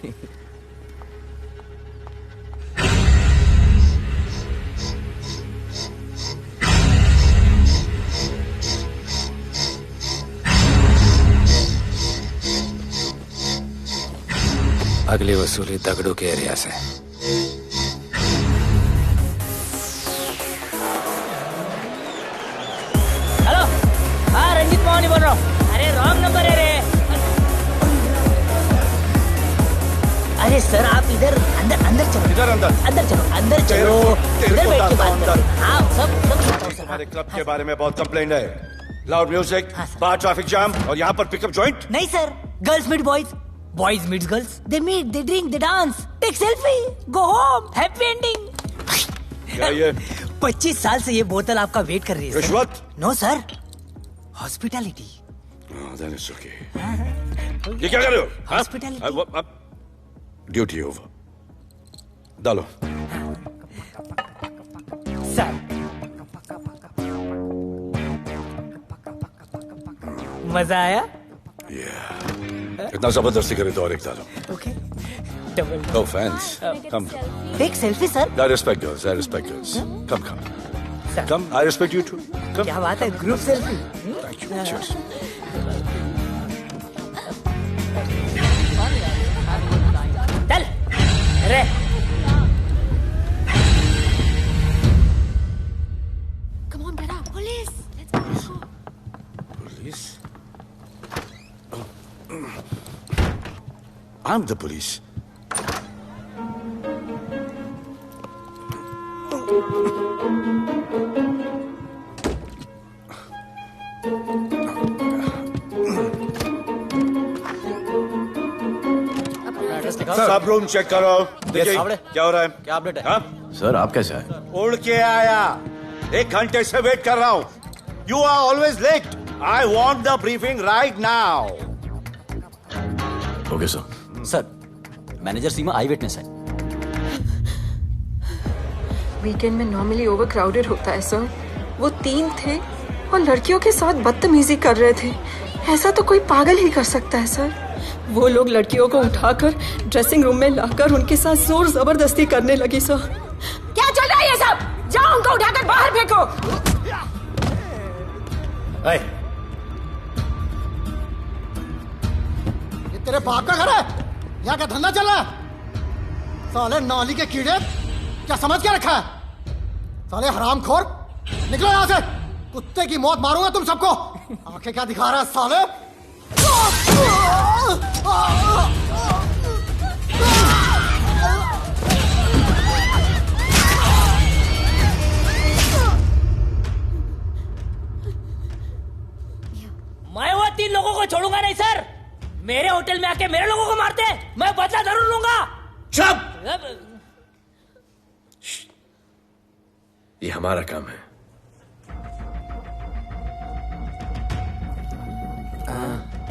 अगली वसूली दगड़ू के एरिया से। हेलो, हाँ रंजीत मोहन बोल रहा हूँ। अरे रॉन्ग नंबर है रे। अरे सर आप इधर अंदर अंदर चलो, इधर अंदर अंदर चलो, अंदर चलो, इधर बैठ के बात करो। हाँ सब हमारे क्लब के बारे में बहुत कंप्लेंट है। लाउड म्यूजिक, बाहर ट्रैफिक जाम और यहाँ पर पिकअप जॉइंट। नहीं sir, girls meet boys, boys meet girls, they meet, they drink, they dance, take selfie, go home, happy ending. क्या ये 25 साल से ये बोतल आपका वेट कर रही है। रिश्वत? No sir, hospitality. ये क्या कर रहे हो? हॉस्पिटैलिटी। Duty over. डालो। सर मजा आया? इतना जबरदस्ती करे तो और एक डालो। Okay double. No fans. Come. Take selfie sir. I respect girls. I respect girls. Come, come. Come. I respect you too. Come. क्या बात है, group selfie. Thank you. Cheers. चल रे। Come on, get up. Police. Let's go. Police? I'm the police. सब room check करो। देखिए क्या हो रहा है। क्या अपडेट है? हाँ? सर आप कैसे आए? उड़ के आया, 1 घंटे से वेट कर रहा हूँ। You are always late. I want the briefing right now. Okay sir. Sir manager Seema eyewitness है। वीकेंड में नॉर्मली ओवर क्राउडेड होता है सर। वो 3 थे और लड़कियों के साथ बदतमीजी कर रहे थे। ऐसा तो कोई पागल ही कर सकता है सर। वो लोग लड़कियों को उठाकर ड्रेसिंग रूम में लाकर उनके साथ जोर जबरदस्ती करने लगी सर। क्या चल रहा है ये सब? जाओ उनको उठाकर बाहर फेंको। ये तेरे बाप का घर है? यहाँ का धंधा चल रहा है? साले नाली के कीड़े, क्या समझ के रखा है? साले हरामखोर, निकलो यहाँ से। कुत्ते की मौत मारूंगा तुम सबको। आंखें क्या दिखा रहा है साले? मैं वो 3 लोगों को छोड़ूंगा नहीं सर। मेरे होटल में आके मेरे लोगों को मारते हैं, मैं बदला जरूर लूंगा। चुप! ये हमारा काम है।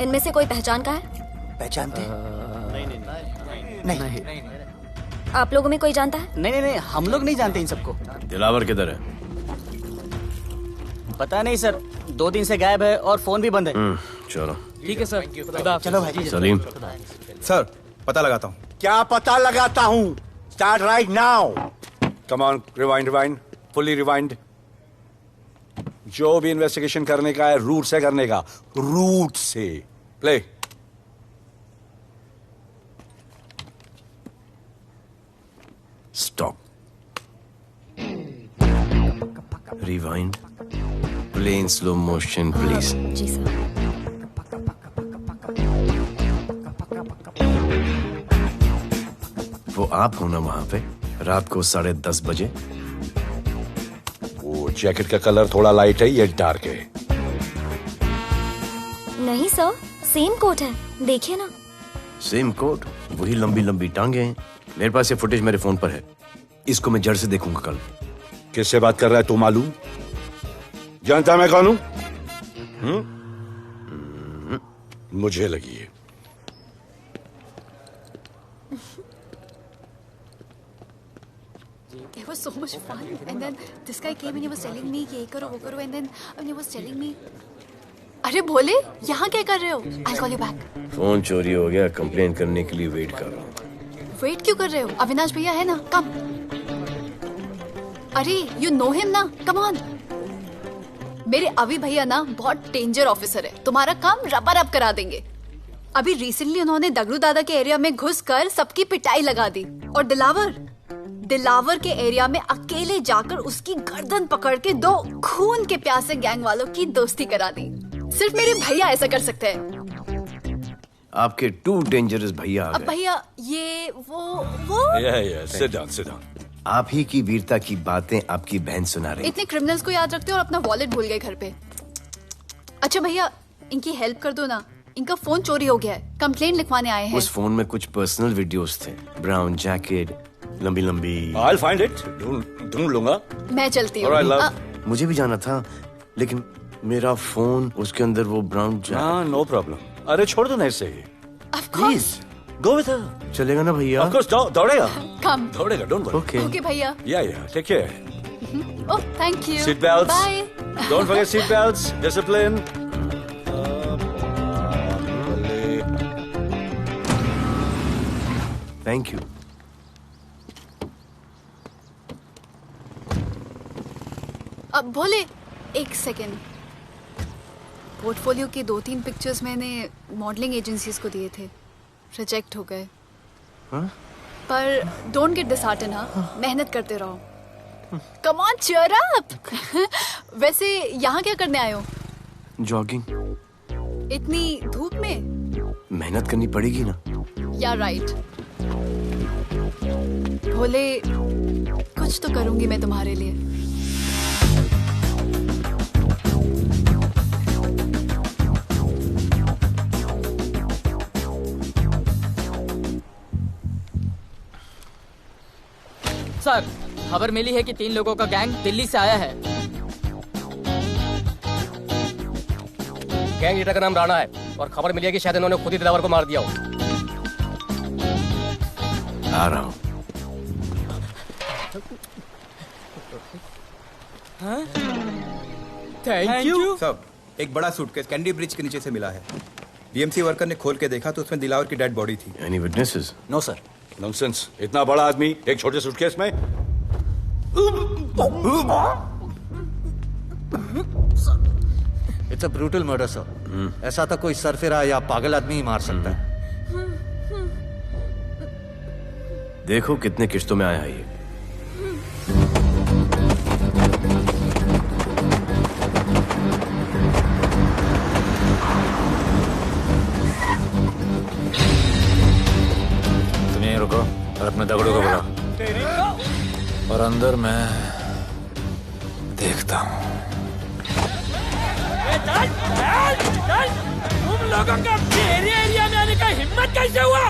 इनमें से कोई पहचान का है? पहचानते? नहीं। आप लोगों में कोई जानता है? नहीं, हम लोग नहीं जानते इन सबको। दिलावर किधर है? पता नहीं सर, 2 दिन से गायब है और फोन भी बंद है। चलो ठीक है सर। चलो भाई। सलीम। सर पता लगाता हूँ। क्या पता लगाता हूँ? Start right now. Come on, rewind, fully rewind. जो भी इन्वेस्टिगेशन करने का है रूट से करने का, रूट से। Play. Stop. Rewind. Play in slow motion please. जी सर। वो आप हो ना वहां पे रात को 10:30 बजे? वो जैकेट का कलर थोड़ा लाइट है, ये डार्क है। नहीं सर, सेम कोट है, देखिए ना। सेम कोट, वही लंबी लंबी टांगे हैं। मेरे पास ये फुटेज मेरे फोन पर है, इसको मैं जड़ से देखूंगा कल। किससे बात कर रहा है तू? मालूम? जानता मैं कौन हूं? मुझे लगी है। It was so much fun, and then this guy came and he was telling me ये करो वो करो, and then he was telling me, अरे भोले यहाँ क्या कर रहे हो? I'll call you back. Phone चोरी हो गया, कंप्लेन करने के लिए वेट कर रहा हूँ। वेट क्यों कर रहे हो? अविनाश भैया है ना, कम। अरे you know him ना, come on. मेरे अभी भैया ना बहुत डेंजर ऑफिसर है, तुम्हारा काम रबर अप करा देंगे। अभी रिसेंटली उन्होंने दगड़ू दादा के एरिया में घुसकर सबकी पिटाई लगा दी, और दिलावर के एरिया में अकेले जाकर उसकी गर्दन पकड़ के 2 खून के प्यासे गैंग वालों की दोस्ती करा दी। सिर्फ मेरे भैया ऐसा कर सकते हैं। आपके 2 डेंजरस भैया आ अब गए। भैया ये वो सिट डाउन। आप ही की वीरता की बातें आपकी बहन सुना रही। इतने क्रिमिनल्स को याद रखते हो और अपना वॉलेट भूल गए घर पे। अच्छा भैया, इनकी हेल्प कर दो ना, इनका फोन चोरी हो गया है, कंप्लेन लिखवाने आए हैं। उस फोन में कुछ पर्सनल वीडियोस थे, ब्राउन जैकेट, लंबी लंबी। I'll find it, ढूंढ लूंगा। मैं चलती हूँ। मुझे भी जाना था, लेकिन मेरा फोन, उसके अंदर वो ब्राउन जैकेट। No problem. अरे छोड़ दो ना इसे। Please go with her. चलेगा ना भैया? Of course, दौड़ेगा। कम। दौड़ेगा, डोंट वरी। ओके भैया। Yeah, take care. Oh thank you. Seat belts. Bye. Don't forget seat belts. Discipline. Thank you. अब भोले एक सेकेंड, पोर्टफोलियो की 2-3 पिक्चर्स मैंने मॉडलिंग एजेंसीज को दिए थे, रिजेक्ट हो गए। पर डोंट गेट डिसहार्टन, हाँ, मेहनत करते रहो। Come on cheer up. वैसे यहाँ क्या करने आए हो? जॉगिंग। इतनी धूप में? मेहनत करनी पड़ेगी ना। या राइट। भोले कुछ तो करूंगी मैं तुम्हारे लिए। सर, खबर मिली है कि 3 लोगों का गैंग दिल्ली से आया है। गैंग लीडर का नाम राणा है और खबर मिली है कि शायद इन्होंने खुद ही दिलावर को मार दिया हो। आ रहा हूँ। Thank you. सब एक बड़ा सूटकेस कैंडी ब्रिज के नीचे से मिला है। बीएमसी वर्कर ने खोल के देखा तो उसमें दिलावर की डेड बॉडी थी। Any witnesses? No sir. Nonsense, इतना बड़ा आदमी एक छोटे सूटकेस में? It's a brutal murder sir. ऐसा तो कोई सरफिरा या पागल आदमी ही मार सकता है। देखो कितने किश्तों में आया ये। तुम यहीं रुको और अपने दगड़ों को बुलाओ, और अंदर मैं देखता हूँ। तुम लोगों का मेरे एरिया में आने का हिम्मत कैसे हुआ?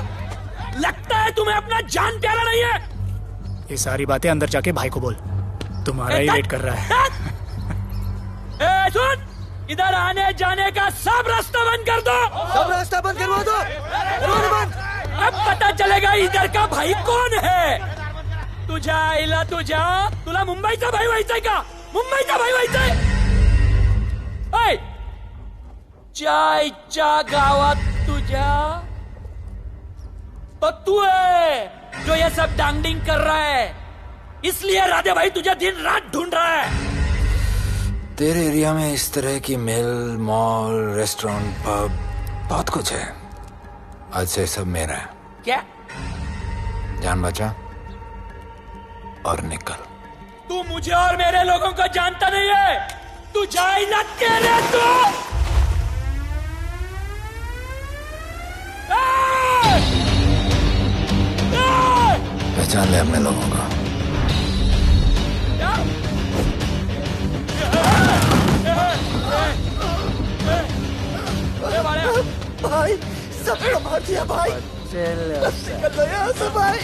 लगता है तुम्हें अपना जान प्यारा नहीं है। ये सारी बातें अंदर जाके भाई को बोल, तुम्हारा ही वेट कर रहा है। सुन, इधर आने जाने का सब रास्ता बंद कर दो। सब रास्ता बंद करवा दो। अब पता चलेगा इधर का भाई कौन है। तुझा इला तुझा तुला मुंबईचा भाई व्हायचाय का? मुंबईचा भाई व्हायचाय? ऐ चायच्या गावात तुझ्या तो तू है जो ये सब डांगडिंग कर रहा है, इसलिए राधे भाई तुझे दिन रात ढूंढ रहा है। तेरे एरिया में इस तरह की मिल, मॉल, रेस्टोरेंट, पब बहुत कुछ है। आज से सब मेरा है। क्या? जान बचा और निकल। तू मुझे और मेरे लोगों को जानता नहीं है। तू जाए ना तेरे तू। पहचान ले अपने लोगों को। भाई सबको मार दिया भाई। निकल लो यहाँ से भाई।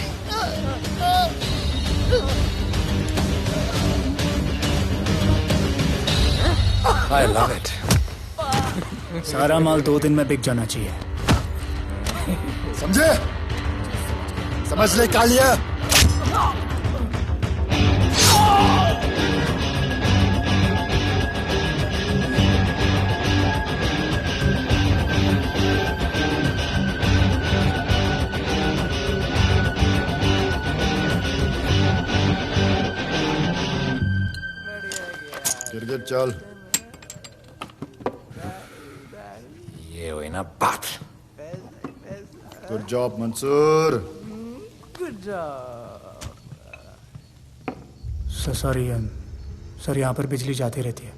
I love it. सारा माल 2 दिन में बिक जाना चाहिए। समझे? समझ ले कालिया। गिरगिट चल। ये हुई ना बात। Good job Mansoor. Good job. Sorry sir, यहाँ पर बिजली जाती रहती है।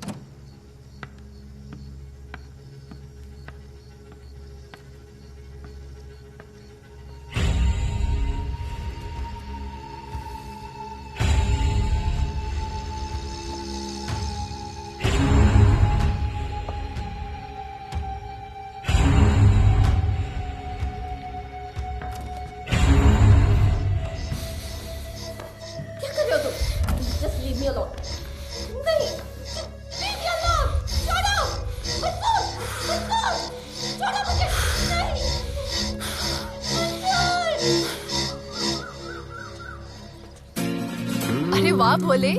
अरे वाह Bhole,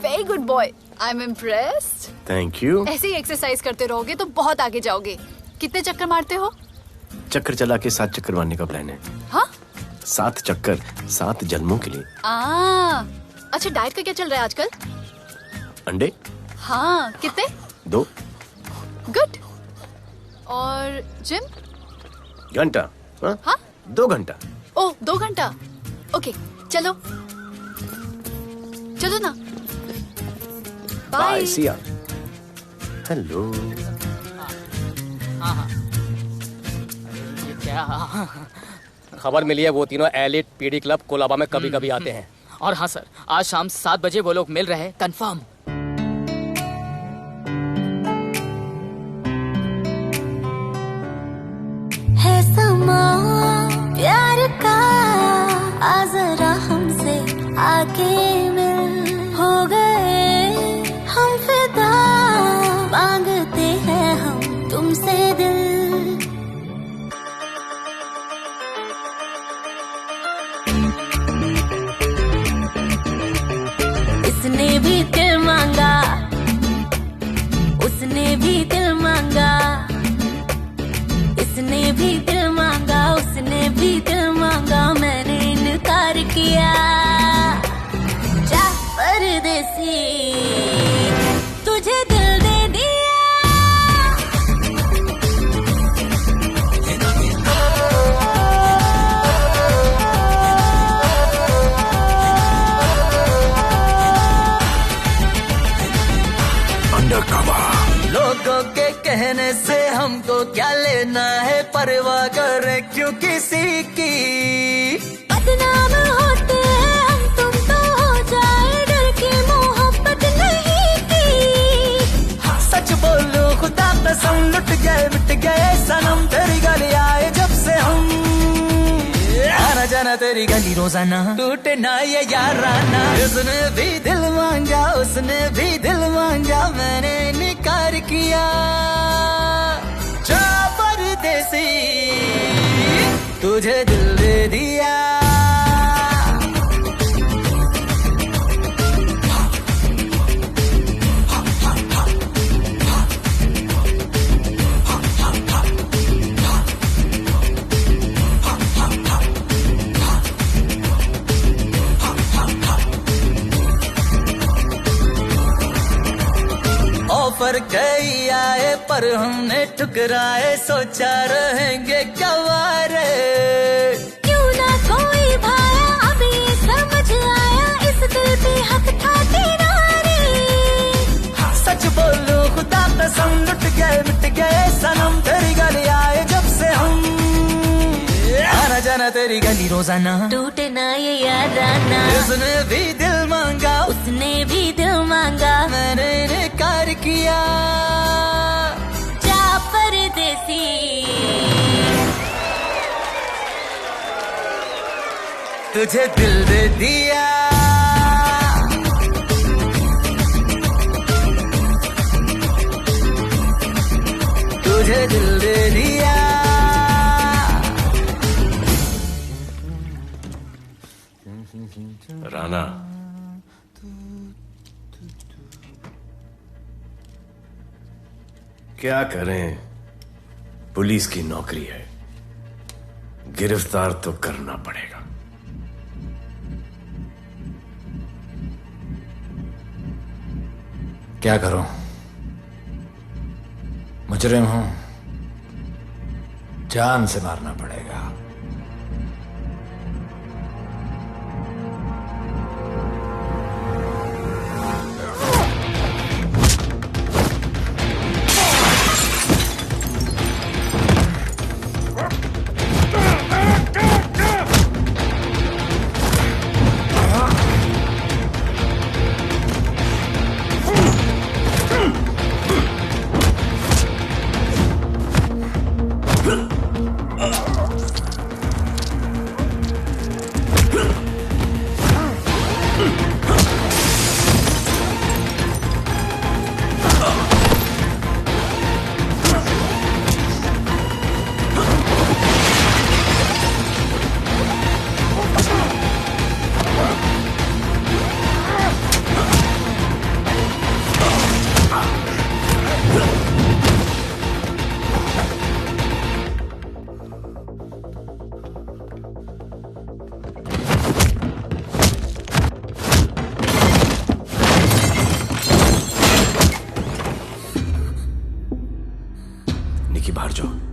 very good boy. I am impressed. Thank you. ऐसे ही एक्सरसाइज करते रहोगे तो बहुत आगे जाओगे। कितने चक्कर मारते हो? चक्कर चला के 7 चक्कर मारने का प्लान है। हाँ? 7 चक्कर 7 जन्मों के लिए। अच्छा, डाइट का क्या चल रहा है आजकल? अंडे? हाँ, कितने? 2 गुड। और जिम? घंटा। हाँ? 2 घंटा। ओह, 2 घंटा। ओके, चलो चलो ना। बाय, सी या। हेलो। खबर मिली है वो तीनों एलिट पीडी क्लब कोलाबा में कभी कभी आते हैं। और हाँ सर, आज शाम 7 बजे वो लोग मिल रहे हैं, कंफर्म। है समा प्यार का, आ जरा हमसे आके मिल। हो गए हम फिदा, मांगते हैं हम तुमसे दिल। इसने भी दिल मांगा, उसने भी दिल मांगा, इसने भी दिल मांगा, उसने भी दिल मांगा, मैंने इनकार किया। जा परदेसी, तुझे दिल दे दिया। लोगों के कहने से हमको क्या लेना है, परवाह करे क्यों किसी की। बदनाम होते हैं हम, तुम तो हो जाए, डर की मोहब्बत नहीं की। सच बोलो खुदा कसम, लुट गए मिट गए सनम, तेरी गली आए जब से हम। आना जाना तेरी गली रोजाना, टूटे ना ये याराना। उसने भी दिल मांगा, उसने भी दिल मांगा, मैंने इनकार किया। तुझे दिल दे दिया ऑफर कई आए पर हमने ठुकराए सोचा रहेंगे क्या वारे क्यों ना कोई भाया अब ये समझ आया इस दिल पे हक था तेरा रे सच बोलो खुदा कसम लुट गए मिट गए सनम तेरी गली आए जब से हम आना जाना तेरी गली रोजाना टूटे ना ये याराना उसने भी दिल मांगा उसने भी दिल मांगा मैंने इनकार किया जा परदेसी तुझे दिल दे दिया तुझे दिल दे दिया राना क्या करें पुलिस की नौकरी है गिरफ्तार तो करना पड़ेगा क्या करूं मुजरिम हूं जान से मारना पड़ेगा निकी बाहर जाओ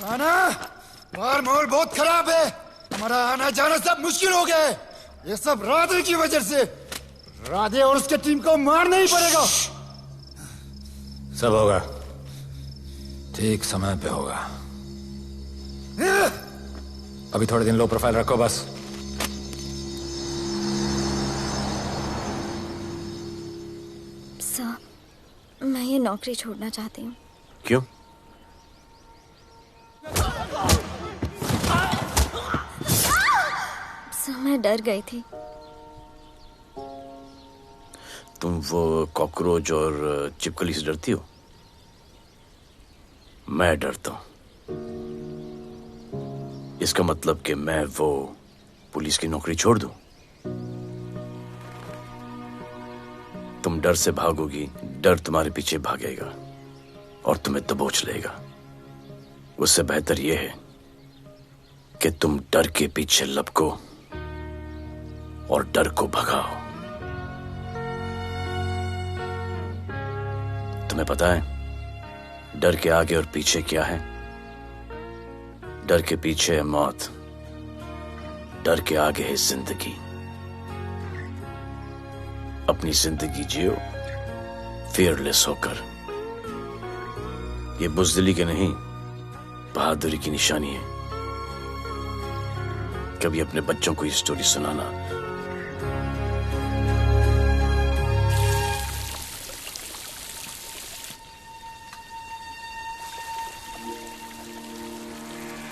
राना, बाहर माहौल बहुत खराब है। हमारा आना जाना सब मुश्किल हो गया है। ये सब राधे की वजह से। राधे और उसके टीम को मारना ही पड़ेगा। सब होगा, ठीक समय पे होगा। अभी थोड़े दिन लो प्रोफाइल रखो बस। सर, मैं ये नौकरी छोड़ना चाहती हूँ। क्यों? सर, मैं डर गई थी। तुम वो कॉकरोच और चिपकली से डरती हो? मैं डरता हूं। इसका मतलब कि मैं वो पुलिस की नौकरी छोड़ दूं? तुम डर से भागोगी, डर तुम्हारे पीछे भागेगा और तुम्हें दबोच लेगा। उससे बेहतर यह है कि तुम डर के पीछे लपको और डर को भगाओ। तुम्हें पता है डर के आगे और पीछे क्या है? डर के पीछे है मौत, डर के आगे है जिंदगी। अपनी जिंदगी जियो फियरलेस होकर। ये बुज़दिली के नहीं, बहादुरी की निशानी है। कभी अपने बच्चों को ये स्टोरी सुनाना।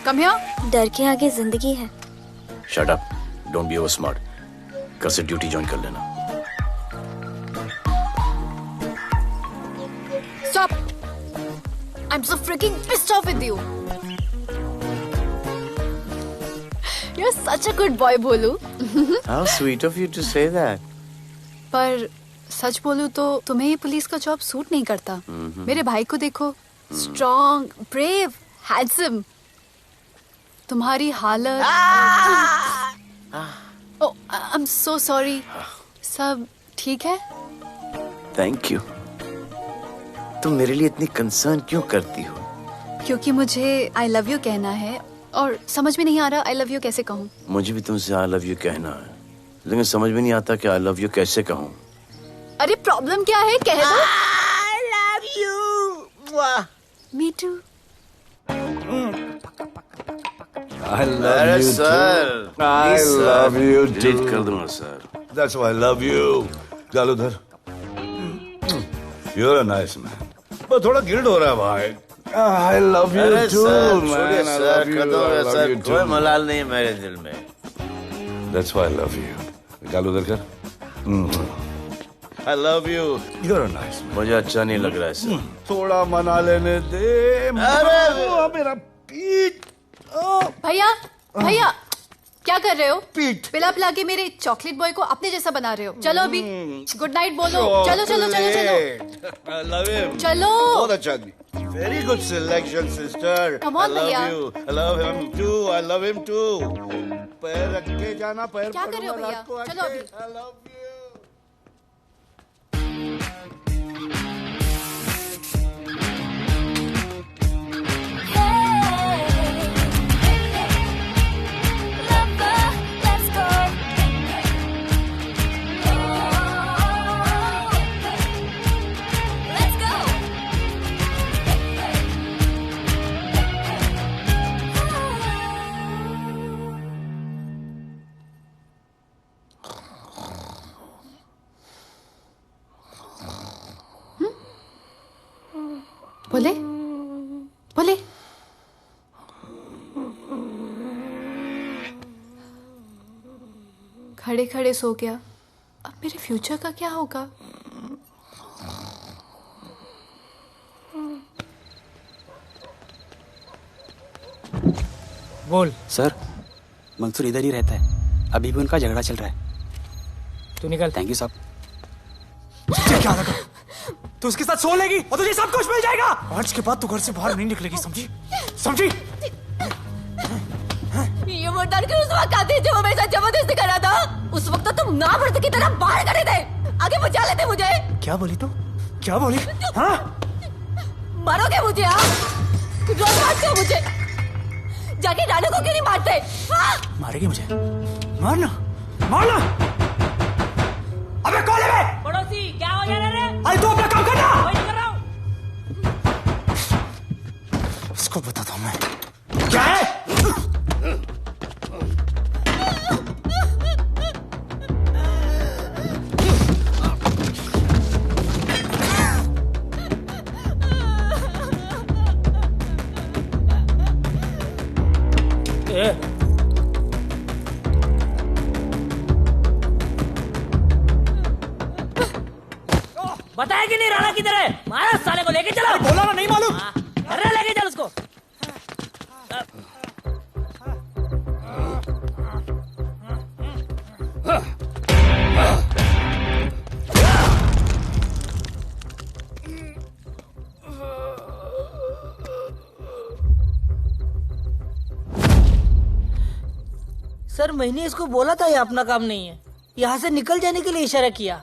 Come here. डर के आगे जिंदगी है। Shut up, don't be over smart. कल से ड्यूटी ज्वाइन कर लेना। Stop! I'm so freaking pissed off with you. You're such a good boy, बोलू। How sweet of you to say that. पर सच बोलूं तो तुम्हें ये पुलिस का जॉब सूट नहीं करता। मेरे भाई को देखो, स्ट्रॉन्ग, ब्रेव, हैंडसम। तुम्हारी हालत। ओह, आई एम सो सॉरी। सब ठीक है? Thank you. तुम मेरे लिए इतनी कंसर्न क्यों करती हो? क्योंकि मुझे आई लव यू कहना है और समझ में नहीं आ रहा आई लव यू कैसे कहूँ। मुझे भी तुमसे आई लव यू कहना है, लेकिन समझ में नहीं आता कि आई लव यू कैसे कहूँ। अरे प्रॉब्लम क्या है, कह दो। I love you. Me too. I love you sir. too. I love you too. Delete कर दूंगा sir. That's why I love you. गालूधर, you're a nice man. पर थोड़ा गिल्ड हो रहा है भाई। I love you too, man. I love you. I love you too. कोई मलाल नहीं है मेरे दिल में। That's why I love you. गालूधर कर। I love you. You're a nice man. मुझे अच्छा नहीं लग रहा है सर। थोड़ा मना लेने दे। अरे मेरा पीठ। भैया, भैया, क्या कर रहे हो? पीठ पिला पिला के मेरे चॉकलेट बॉय को अपने जैसा बना रहे हो। चलो अभी गुड नाइट बोलो। चलो चलो चलो चलो। I love him. चलो। बहुत अच्छा आदमी। Very good selection, sister. Come on, I love भैया। you. I love him too. I love him too. पैर रख के जाना, पैर क्या कर रहे हो भैया? चलो अभी। I love you. बोले बोले। खड़े खड़े सो गया। अब मेरे फ्यूचर का क्या होगा? बोल। सर, मंसूर इधर ही रहता है। अभी भी उनका झगड़ा चल रहा है। तू निकल। थैंक यू साहब। क्या लगा? तू उसके साथ सो लेगी और तुझे सब कुछ मिल जाएगा। आज के बाद तू घर से बाहर नहीं निकलेगी, समझी? समझी? ये वो डर के उस वक्त आते जब वो मेरे साथ जबरदस्ती कर रहा था। उस वक्त तो तुम ना मर्द की तरह बाहर खड़े थे। आगे बचा लेते मुझे। क्या बोली तू? क्या बोली? हाँ? मारोगे मुझे? आप रोज मारते हो मुझे। जाके रानू को क्यों नहीं मारते? हाँ? मारेगी मुझे? मारना, मारना। अबे कौन है बे? पड़ोसी क्या हो जा रहा है? अरे तू अपना काम करना। वही कर रहा हूँ। इसको बताता हूँ मैं। क्या है? बताया कि नहीं राणा किधर है? मारा साले को लेके चलो। बोला ना नहीं मालूम। अरे लेके चल उसको। सर मैंने इसको बोला था ये अपना काम नहीं है, यहाँ से निकल जाने के लिए इशारा किया,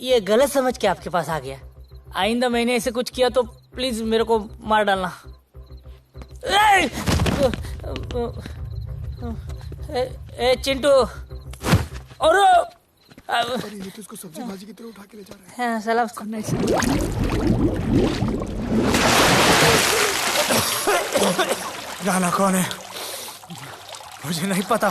ये गलत समझ के आपके पास आ गया। आइंदा मैंने ऐसे कुछ किया तो प्लीज मेरे को मार डालना। ए चिंटू और इसको सब्जी भाजी की तरह उठा के ले जा रहा है। हाँ, साला उसको राणा कौन है मुझे नहीं पता।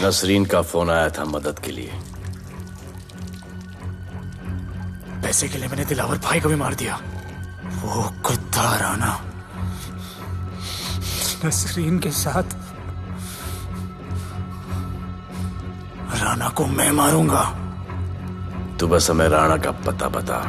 नसरीन का फोन आया था मदद के लिए। पैसे के लिए मैंने दिलावर भाई को भी मार दिया। वो कुत्ता राणा नसरीन के साथ राणा को मैं मारूंगा। तू बस हमें राणा का पता बता।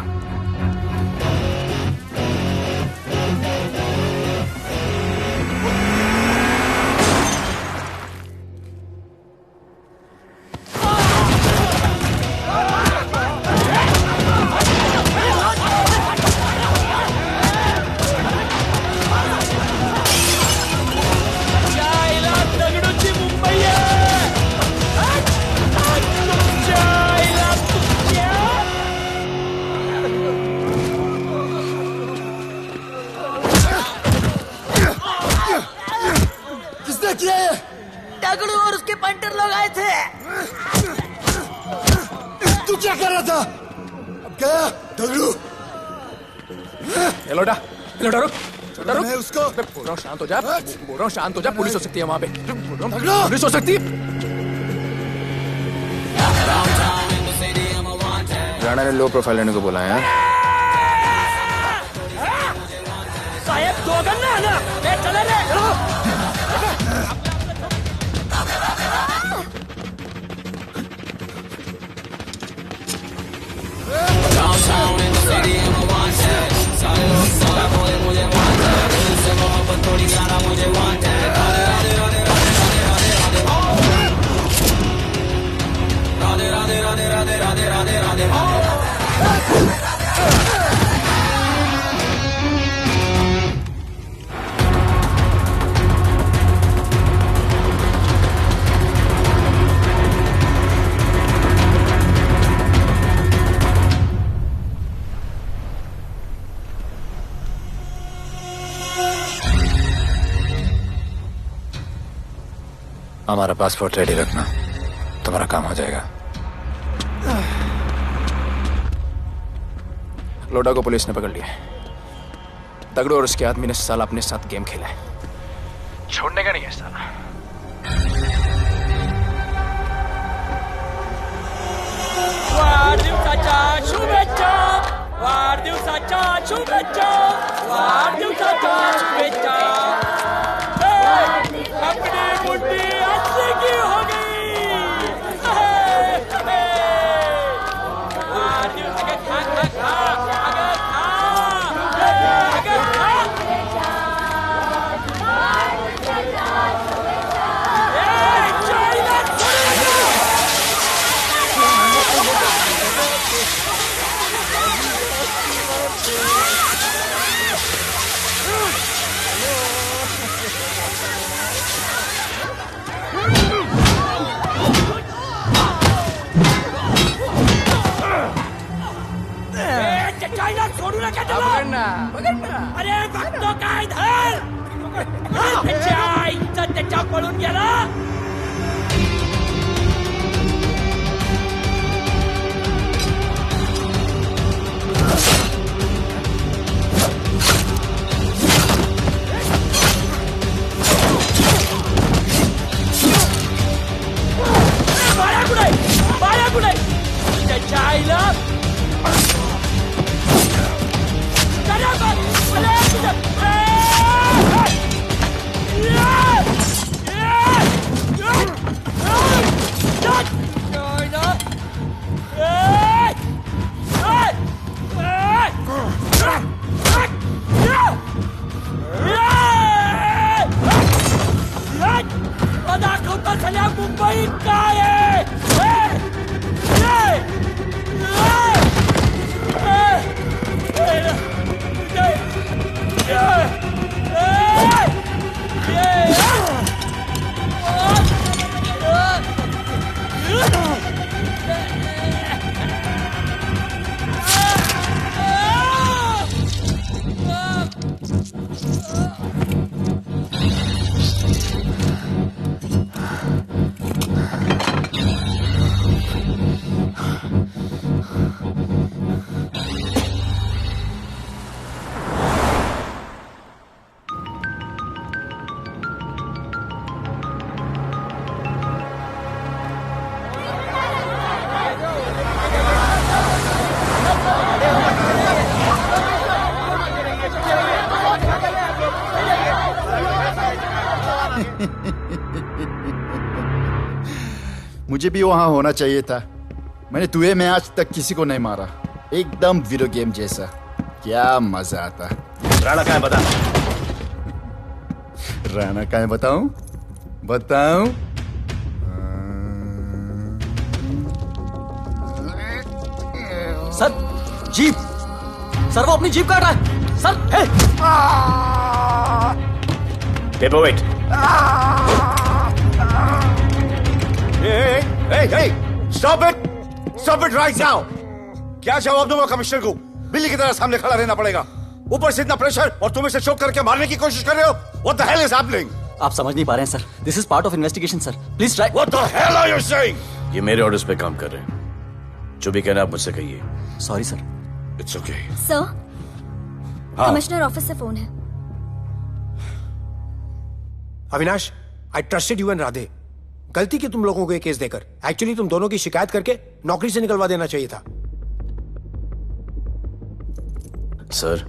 दगड़ू और उसके पंटर लोग आए थे। तू क्या कर रहा था? अब गया दगड़ू। ये लोटा रुक। छोटा रुक। उसको बोल रहा हूँ शांत हो जा। बोल रहा हूँ शांत हो जा। पुलिस हो सकती है वहाँ पे। पुलिस हो सकती है। राणा ने लो प्रोफाइल लेने को बोला है। साहब दो गन्ना ना चले रे। हमारा पासपोर्ट रेडी रखना, तुम्हारा काम हो जाएगा। लोटा को पुलिस ने पकड़ लिया। तगड़ू और उसके आदमी ने साला अपने साथ गेम खेला है, छोड़ने का नहीं है साला। वाढदिवसाच्या शुभेच्छा, वाढदिवसाच्या शुभेच्छा, वाढदिवसाच्या शुभेच्छा। अपनी मुट्ठी अच्छी की हो गई। वाढदिवस के खा खा खा अगर अरे बघतो काय धर त्याच्या आईचं त्याच्या पळून गेला बाळा कुठे त्याच्या आईला दाखवता झाल्या मुंबईत काय मुझे भी वहां होना चाहिए था। मैंने तुए में आज तक किसी को नहीं मारा। एकदम वीडियो गेम जैसा। क्या मजा आता। राणा कहाँ है बता। राणा कहाँ है बताऊं? बताऊं? सर जीप, सर वो अपनी जीप काट रहा है sir. Hey paperweight. Hey, stop it! Stop it right now! क्या जवाब दूंगा कमिश्नर को? बिल्ली की तरह सामने खड़ा रहना पड़ेगा। ऊपर से इतना प्रेशर और तुम इसे चोक करके मारने की कोशिश कर रहे हो? What the hell is happening? आप समझ नहीं पा रहे हैं sir. This is part of investigation sir. Please try. What the hell are you saying? ये मेरे ऑर्डर्स पे काम कर रहे हैं। जो भी कहना आप मुझसे कहिए। Sorry sir. It's okay. Sir, commissioner office से फोन है। Avinash, I trusted you and Radhe. गलती की तुम लोगों को ये केस देकर। एक्चुअली तुम दोनों की शिकायत करके नौकरी से निकलवा देना चाहिए था। सर,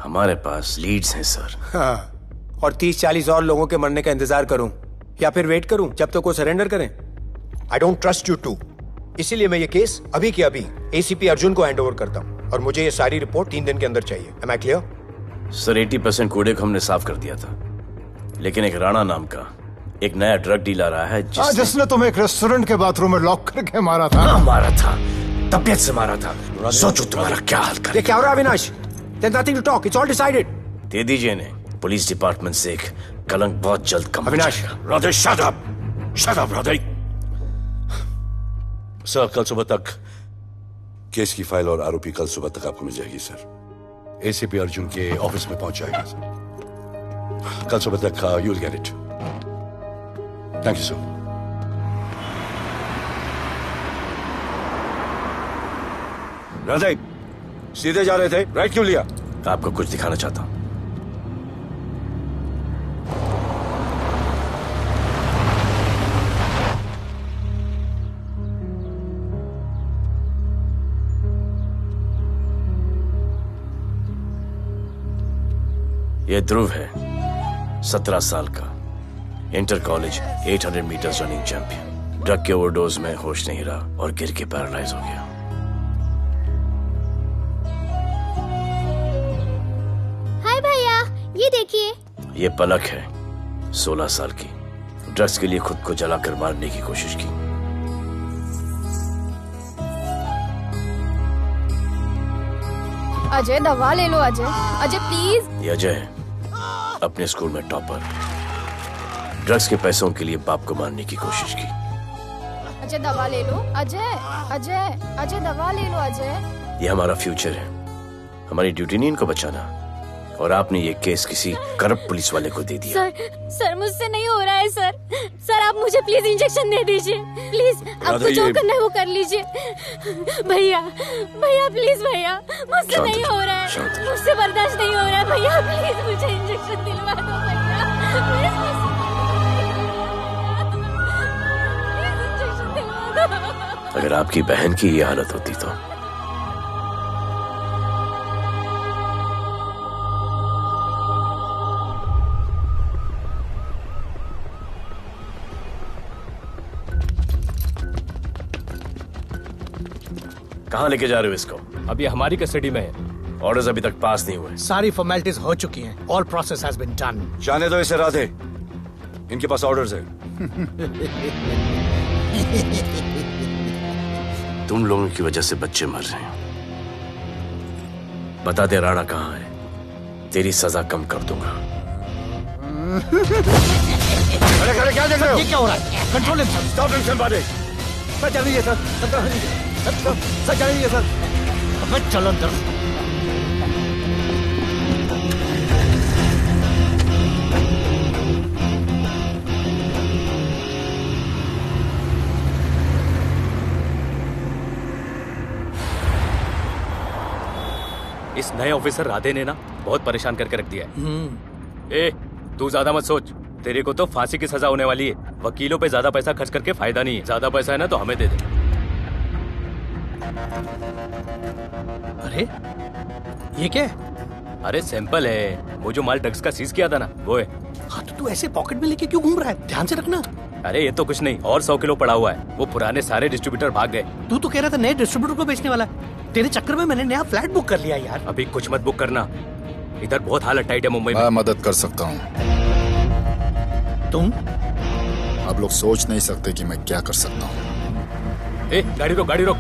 हमारे पास लीड्स हैं सर। हाँ, और 30-40 और लोगों के मरने का इंतजार करूं या फिर वेट करूं जब तक वो सरेंडर करें? I don't trust you too. इसीलिए मैं ये केस अभी के अभी एसीपी अर्जुन को हैंड ओवर करता हूं और मुझे ये सारी रिपोर्ट 3 दिन के अंदर चाहिए। M I clear? सर 80% कूड़े को हमने साफ कर दिया था, लेकिन एक राणा नाम का एक नया ड्रग डीलर आया है जिसने तुम्हें एक रेस्टोरेंट के बाथरूम में लॉक करके मारा था। हाँ, मारा था, तबीयत से मारा था। सोचो तुम्हारा क्या हाल कर। ये क्या हो रहा है Avinash? There's nothing to talk. It's all decided. दे दीजिए इन्हें। पुलिस डिपार्टमेंट से एक कलंक बहुत जल्द कम। Avinash, Radhe shut up! Shut up, Radhe. Sir, कल सुबह तक केस की फाइल और आरोपी कल सुबह तक आपको मिल जाएगी सर। एसीपी अर्जुन के ऑफिस में पहुंच जाएगा सर। कल सुबह तक you'll get it. Thank you, sir. Radhe, सीधे जा रहे थे, राइट क्यों लिया? आपको कुछ दिखाना चाहता हूं। यह ध्रुव है, 17 साल का, inter college 800 metres running champion. Drug के ओवरडोज में होश नहीं रहा और गिर के पैरालाइज हो गया। हाय भैया, ये देखिए। ये पलक है, 16 साल की। ड्रग्स के लिए खुद को जलाकर मारने की कोशिश की। अजय दवा ले लो। अजय, अजय प्लीज। ये अजय है, अपने स्कूल में टॉपर। ड्रग्स के पैसों के लिए बाप को मारने की कोशिश की। अजय दवा ले लो। अजय, अजय, अजय दवा ले लो। अजय, ये हमारा फ्यूचर है। हमारी ड्यूटी नहीं इनको बचाना, और आपने ये केस किसी करप्ट पुलिस वाले को दे दिया। सर मुझसे नहीं हो रहा है सर। सर आप मुझे प्लीज इंजेक्शन दे दीजिए प्लीज। आपको जो करना है वो कर लीजिए। भैया भैया प्लीज भैया, मुझसे नहीं हो रहा है, मुझसे बर्दाश्त नहीं हो रहा है भैया, प्लीज मुझे इंजेक्शन दिलवा दो भैया, प्लीज इंजेक्शन दिलवा दो। अगर आपकी बहन की ये हालत होती तो कहाँ लेके जा रहे हो इसको? अभी हमारी कस्टडी में है। ऑर्डर्स अभी तक पास नहीं हुए। सारी फॉर्मेलिटीज हो चुकी हैं। All process has been done. जाने दो इसे राधे, इनके पास ऑर्डर्स है। तुम लोगों की वजह से बच्चे मर रहे हैं। बता दे राणा कहाँ है, तेरी सजा कम कर दूंगा। अरे क्या देख रहे हो? ये क्या हो रहा है? Control him sir. Stop him somebody. Sir चल रही है सर। सर चल रही है सर। अबे चलो अंदर। इस नए ऑफिसर राधे ने ना बहुत परेशान करके रख दिया है। ए, तू ज्यादा मत सोच, तेरे को तो फांसी की सजा होने वाली है। वकीलों पे ज्यादा पैसा खर्च करके फायदा नहीं है। ज्यादा पैसा है ना तो हमें दे दे। अरे ये क्या है? अरे सैंपल है, वो जो माल ड्रग्स का सीज किया था ना वो है। हाँ तो तू ऐसे पॉकेट में लेके क्यों घूम रहा है? ध्यान से रखना। अरे ये तो कुछ नहीं, और 100 किलो पड़ा हुआ है। वो पुराने सारे डिस्ट्रीब्यूटर भाग गए। तू तो कह रहा था नए डिस्ट्रीब्यूटर को बेचने वाला है। तेरे चक्कर में मैंने नया फ्लैट बुक कर लिया यार। अभी कुछ मत बुक करना, इधर बहुत हालत टाइट है मुंबई में। मैं मदद कर सकता हूँ। तुम? आप लोग सोच नहीं सकते कि मैं क्या कर सकता हूँ। ए, गाड़ी रोक, गाड़ी रोक।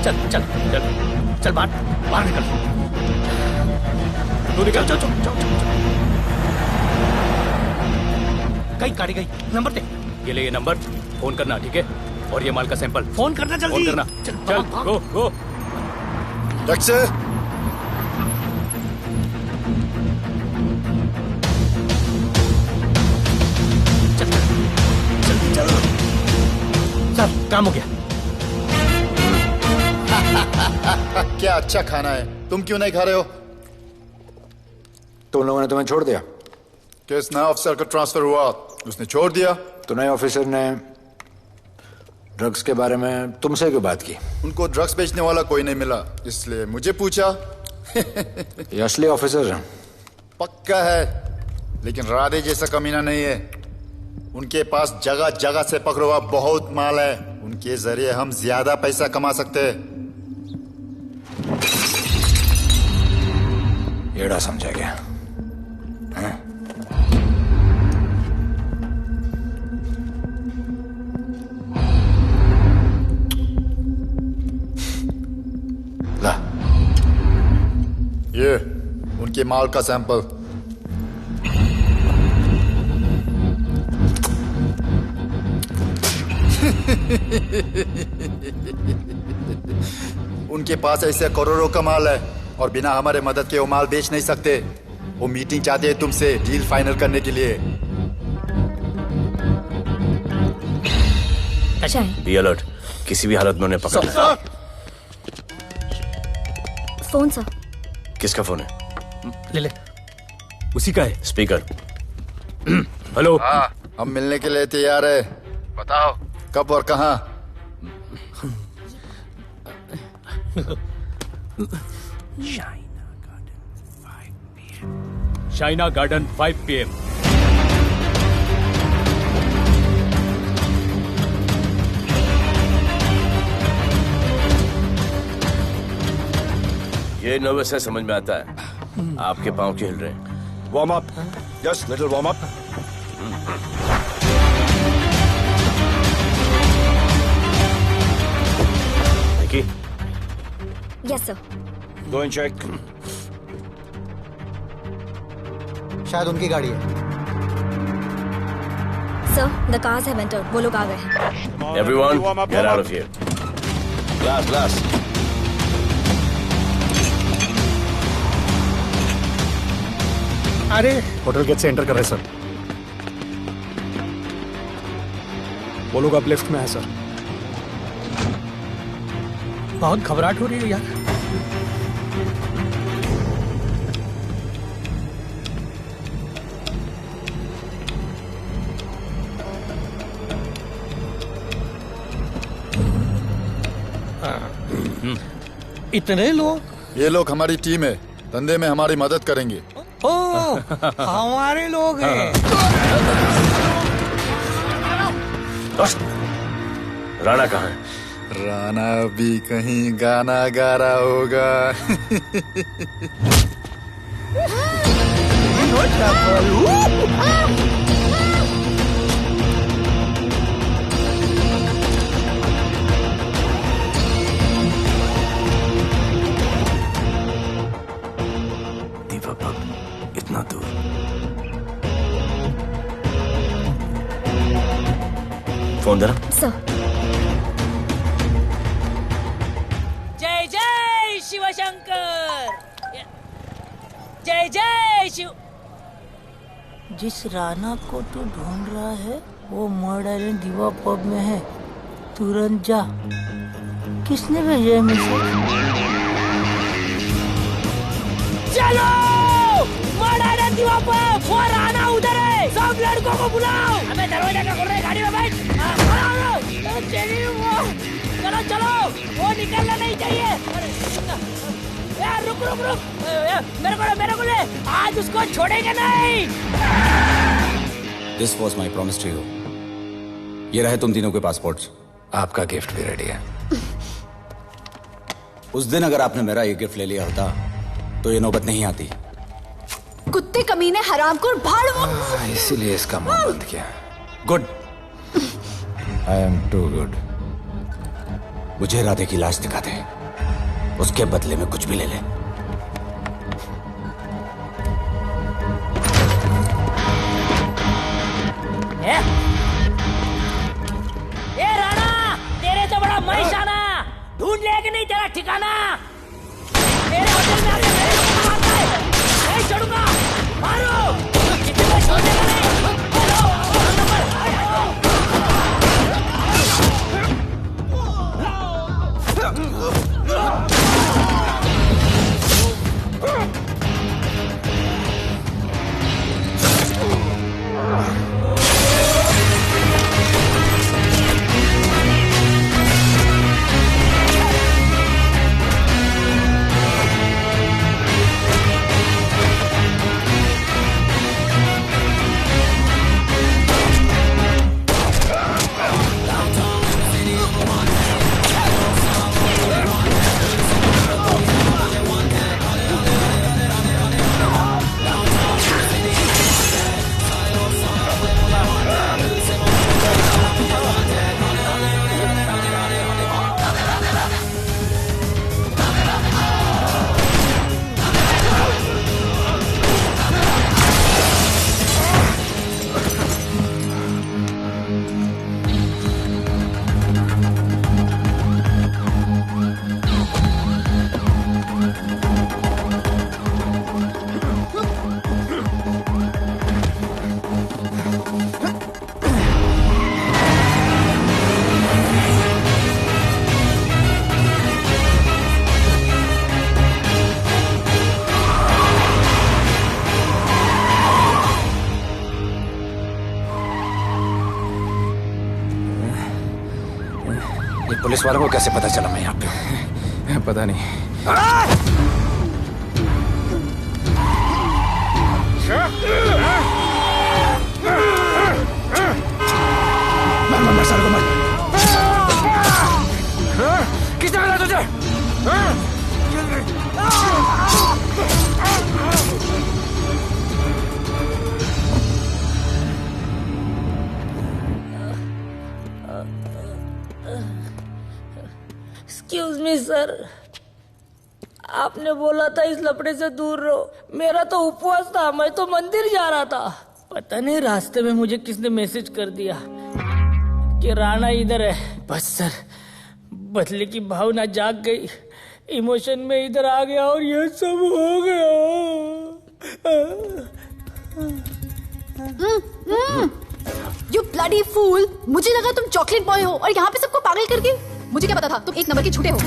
चल चल चल चल बाहर निकल। तू निकल। चल चल चल। गई गाड़ी गई। नंबर दे। ये ले, ये नंबर, फोन करना ठीक है। और ये माल का सैंपल फोन करना जल्दी। फोन करना। चल गो गो। टैक्सी। सर काम हो गया। क्या अच्छा खाना है, तुम क्यों नहीं खा रहे हो? तो उन लोगों ने तुम्हें छोड़ दिया? केस नए ऑफिसर का ट्रांसफर हुआ, उसने छोड़ दिया। तो नए ऑफिसर ने ड्रग्स के बारे में तुमसे क्यों बात की? उनको ड्रग्स बेचने वाला कोई नहीं मिला, इसलिए मुझे पूछा। ये असली ऑफिसर है? पक्का है, लेकिन राधे जैसा कमीना नहीं है। उनके पास जगह जगह से पकड़ा हुआ बहुत माल है, उनके जरिए हम ज्यादा पैसा कमा सकते हैं। येड़ा समझा गया। ला, ये उनके माल का सैंपल। उनके पास ऐसे करोड़ों का माल है और बिना हमारे मदद के वो माल बेच नहीं सकते। वो मीटिंग चाहते हैं तुमसे डील फाइनल करने के लिए। बी अलर्ट, किसी भी हालत में उन्हें पकड़ना। Phone sir. किसका फोन है? ले ले। उसी का है। स्पीकर। हेलो। हाँ, हम मिलने के लिए तैयार है। बताओ कब और कहाँ? Shaina garden 5 PM। ये नर्वस है, समझ में आता है। आपके पांव क्यों हिल रहे हैं? Warm up, just little warm up. Nikki? Yes sir. Go and check. शायद उनकी गाड़ी है। Sir the cars have entered. वो लोग आ गए हैं। Everyone, get out of here. Glass, glass. अरे होटल गेट से एंटर कर रहे सर। वो लोग अब लिफ्ट में है सर। बहुत घबराहट हो रही है यार। इतने लोग? ये लोग हमारी टीम है, धंधे में हमारी मदद करेंगे। ओ, हमारे लोग हैं। राणा कहाँ है? राणा भी कहीं गाना गा रहा होगा। इतना दूर। फोन जरा। जय जय शिवशंकर, जय जय शिव। जिस राणा को तू ढूंढ रहा है वो मर्डर इन दीवा पब में है, तुरंत जा। किसने भेजा है मैसेज? चलो मर्डर इन दीवा पब, वो राणा उधर है, सब लड़कों को बुलाओ। अबे दरवाजा क्या कर रहे, गाड़ी में बैठ। चलो चलो, वो निकलना नहीं चाहिए। यार रुक रुक रुक, मेरे को ले, आज उसको छोड़ेंगे नहीं। This was my promise to you. ये रहे तुम तीनों के पासपोर्ट्स। आपका गिफ्ट भी रेडी है। उस दिन अगर आपने मेरा ये गिफ्ट ले लिया होता तो ये नौबत नहीं आती। कुत्ते कमीने हरामखोर भाड़। इसीलिए इसका मुंह बंद किया। Good. I am too good. मुझे राधे की लाश दिखा दे, उसके बदले में कुछ भी ले ले। ए राणा, तेरे तो बड़ा मैशाना, ढूंढ लिया कि नहीं तेरा ठिकाना? मेरे होटल में आके मेरे को मारता है, नहीं छोड़ूंगा, मारो, किसी को छोड़ेगा नहीं। पुलिस वालों को कैसे पता चला मैं यहाँ पे हूँ? पता नहीं। मर सारे को मर। किसने मिला तुझे? एक्सक्यूज मी सर, आपने बोला था इस लफड़े से दूर रहो। मेरा तो उपवास था, मैं तो मंदिर जा रहा था। पता नहीं रास्ते में मुझे किसने मैसेज कर दिया कि राणा इधर है। बस सर, बदले की भावना जाग गई, इमोशन में इधर आ गया और ये सब हो गया। You bloody fool! मुझे लगा तुम चॉकलेट बॉय हो और यहाँ पे सबको पागल करके। मुझे क्या पता था तुम एक नंबर के झूठे हो।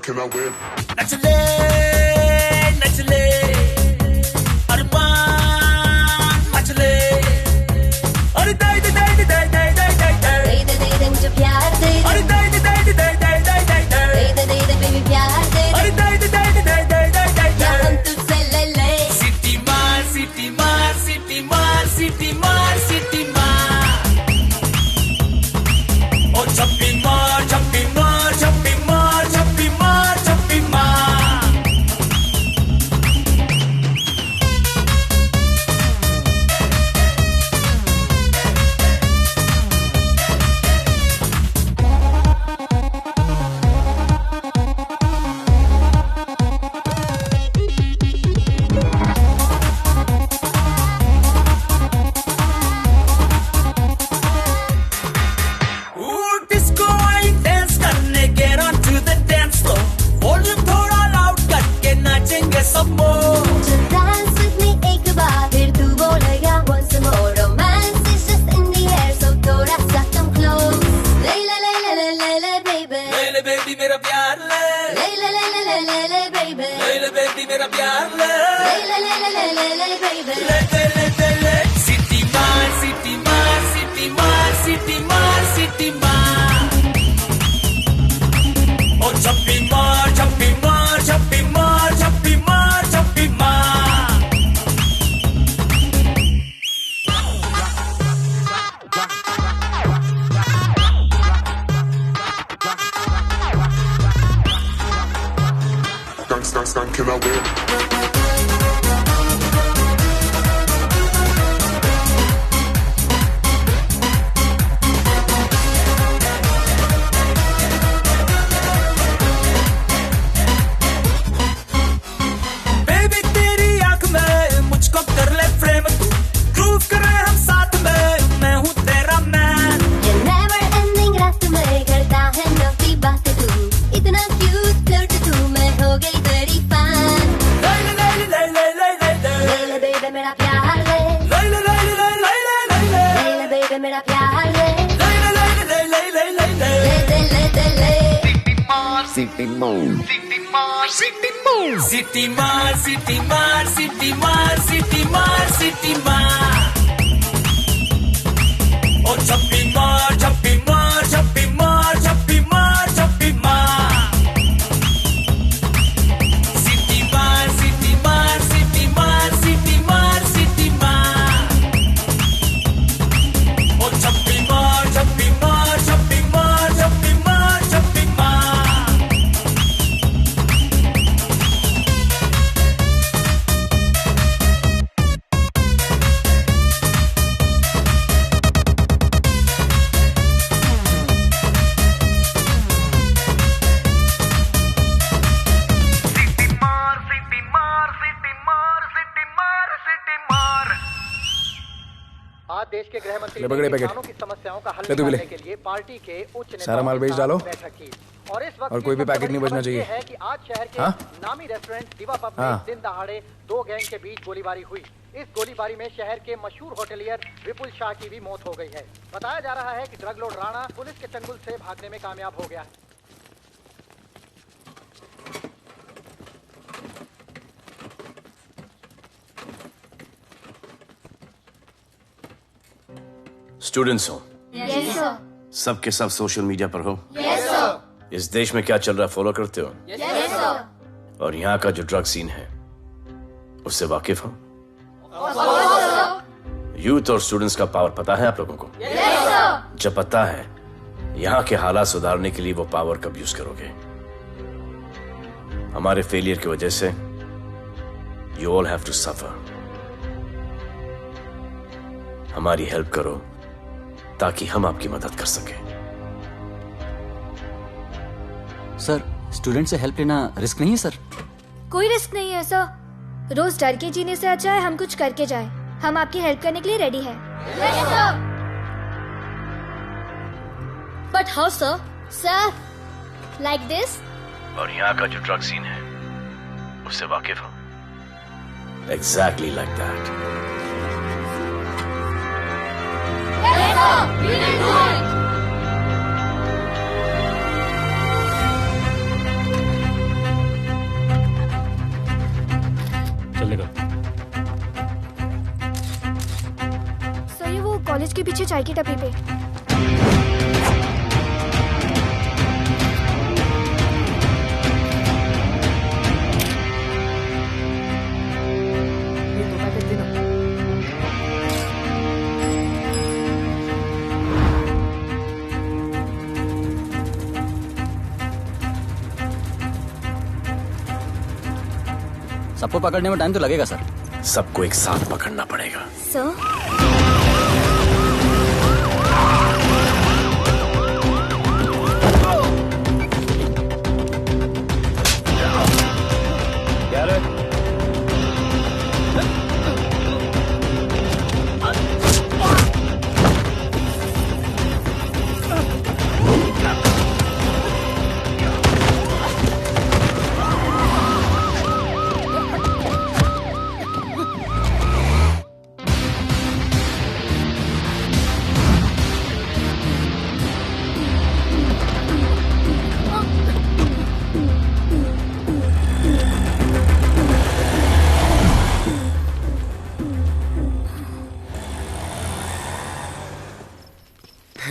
Can I win? Nachle, nachle, arman, nachle. अरे दाई दे दाई दे दाई दाई दाई दाई दाई दे मुझे प्यार दे। अरे दाई दे दाई दे दाई दाई दाई दाई दाई दे बेबी प्यार दे। अरे दाई दे दाई दे दाई दाई दाई दाई दाई हम तुझसे ले ले। सिटी मार सिटी मार सिटी मार सिटी मार सिटी मार। ओ छप्पी मार छप्पी मार छप्पी मार छप्पी मार छप्पी मार। डिस्को आई डांस करने get on to the dance floor। Volume थोड़ा लाउड करके नाचेंगे सब मोर। Dance with me एक बार फिर तू बोलेगा once more। Romance is just in the air so थोड़ा सा come close। ले ले ले ले ले ले ले baby। ले ले baby मेरा प्यार ले। ले ले ले ले ले ले ले baby। ले ले baby मेरा प्यार ले। ले ले ले ले ले ले ले baby। ले ले ले ले ले। सिटी मार सिटी मार सिटी मार सिटी मार सिटी मार। ओ छप्पी मार छप्पी मार छप्पी मार छप्पी मार छप्पी मार। Can I win? बेबी तेरी आंख में मुझको कर ले फ्रेम तू। ग्रूव करे हम साथ में मैं हूँ तेरा मैन। ये नेवर एंडिंग रात में करता है नफी बात तू। इतना क्यूट फ्लर्ट तू मैं हो गई तेरी फैन। ले ले ले ले ले ले ले ले ले बेबी मेरा प्यार ले। ले ले ले ले ले ले ले ले बेबी मेरा प्यार ले। ले ले ले ले ले ले ले ले ले ले ले। सिटी मार सिटी मार सिटी मार सिटी मार सिटी मार सिटी मार सिटी मार सिटी मार। ओ छप्पी मार छप्पी मार छप्पी मार छप्पी मार छप्पी मार। सिटी मार सिटी मार सिटी मार सिटी मार सिटी मार। ओ छप्पी मार छप्पी मार छप्पी मार छप्पी मार छप्पी मार। आज देश के गृह मंत्री ले पकड़े ने पैकेट। किसानों की समस्याओं का हल ले तू भी ले। निकालने के लिए पार्टी के उच्च नेताओं सारा माल के बेच साथ डालो। बैठक की। और इस वक्त और कोई भी सबसे पैकेट नहीं बड़ी बचना खबर ये चाहिए। है कि आज शहर के हाँ? नामी रेस्टोरेंट दिवा पब हाँ। में दिन दहाड़े दो गैंग के बीच गोलीबारी हुई। इस गोलीबारी में शहर के मशहूर होटलियर विपुल शाह की भी मौत हो गई है। बताया जा रहा है कि ड्रग लॉर्ड राणा पुलिस के चंगुल से भागने में कामयाब हो गया। स्टूडेंट्स हो Yes, sir. सब के सब सोशल मीडिया पर हो। Yes, sir. इस देश में क्या चल रहा है फॉलो करते हो। Yes, sir. और यहाँ का जो ड्रग सीन है उससे वाकिफ हो। यूथ और स्टूडेंट्स का पावर पता है आप लोगों को? Yes, sir. जब पता है, यहाँ के हालात सुधारने के लिए वो पावर कब यूज करोगे? हमारे फेलियर की वजह से you all have to suffer. हमारी हेल्प करो ताकि हम आपकी मदद कर सकें। सर, स्टूडेंट से हेल्प लेना रिस्क नहीं है सर? कोई रिस्क नहीं है सर। रोज डर के जीने से अच्छा है हम कुछ करके जाएं। हम आपकी हेल्प करने के लिए रेडी हैं। But how sir? Sir, like this. और यहाँ का जो ड्रग सीन है उससे वाकिफ हो? Exactly like that. चलेगा। सर, ये वो कॉलेज के पीछे चाय की टपरी पे। सबको पकड़ने में टाइम तो लगेगा सर। सबको एक साथ पकड़ना पड़ेगा। सर,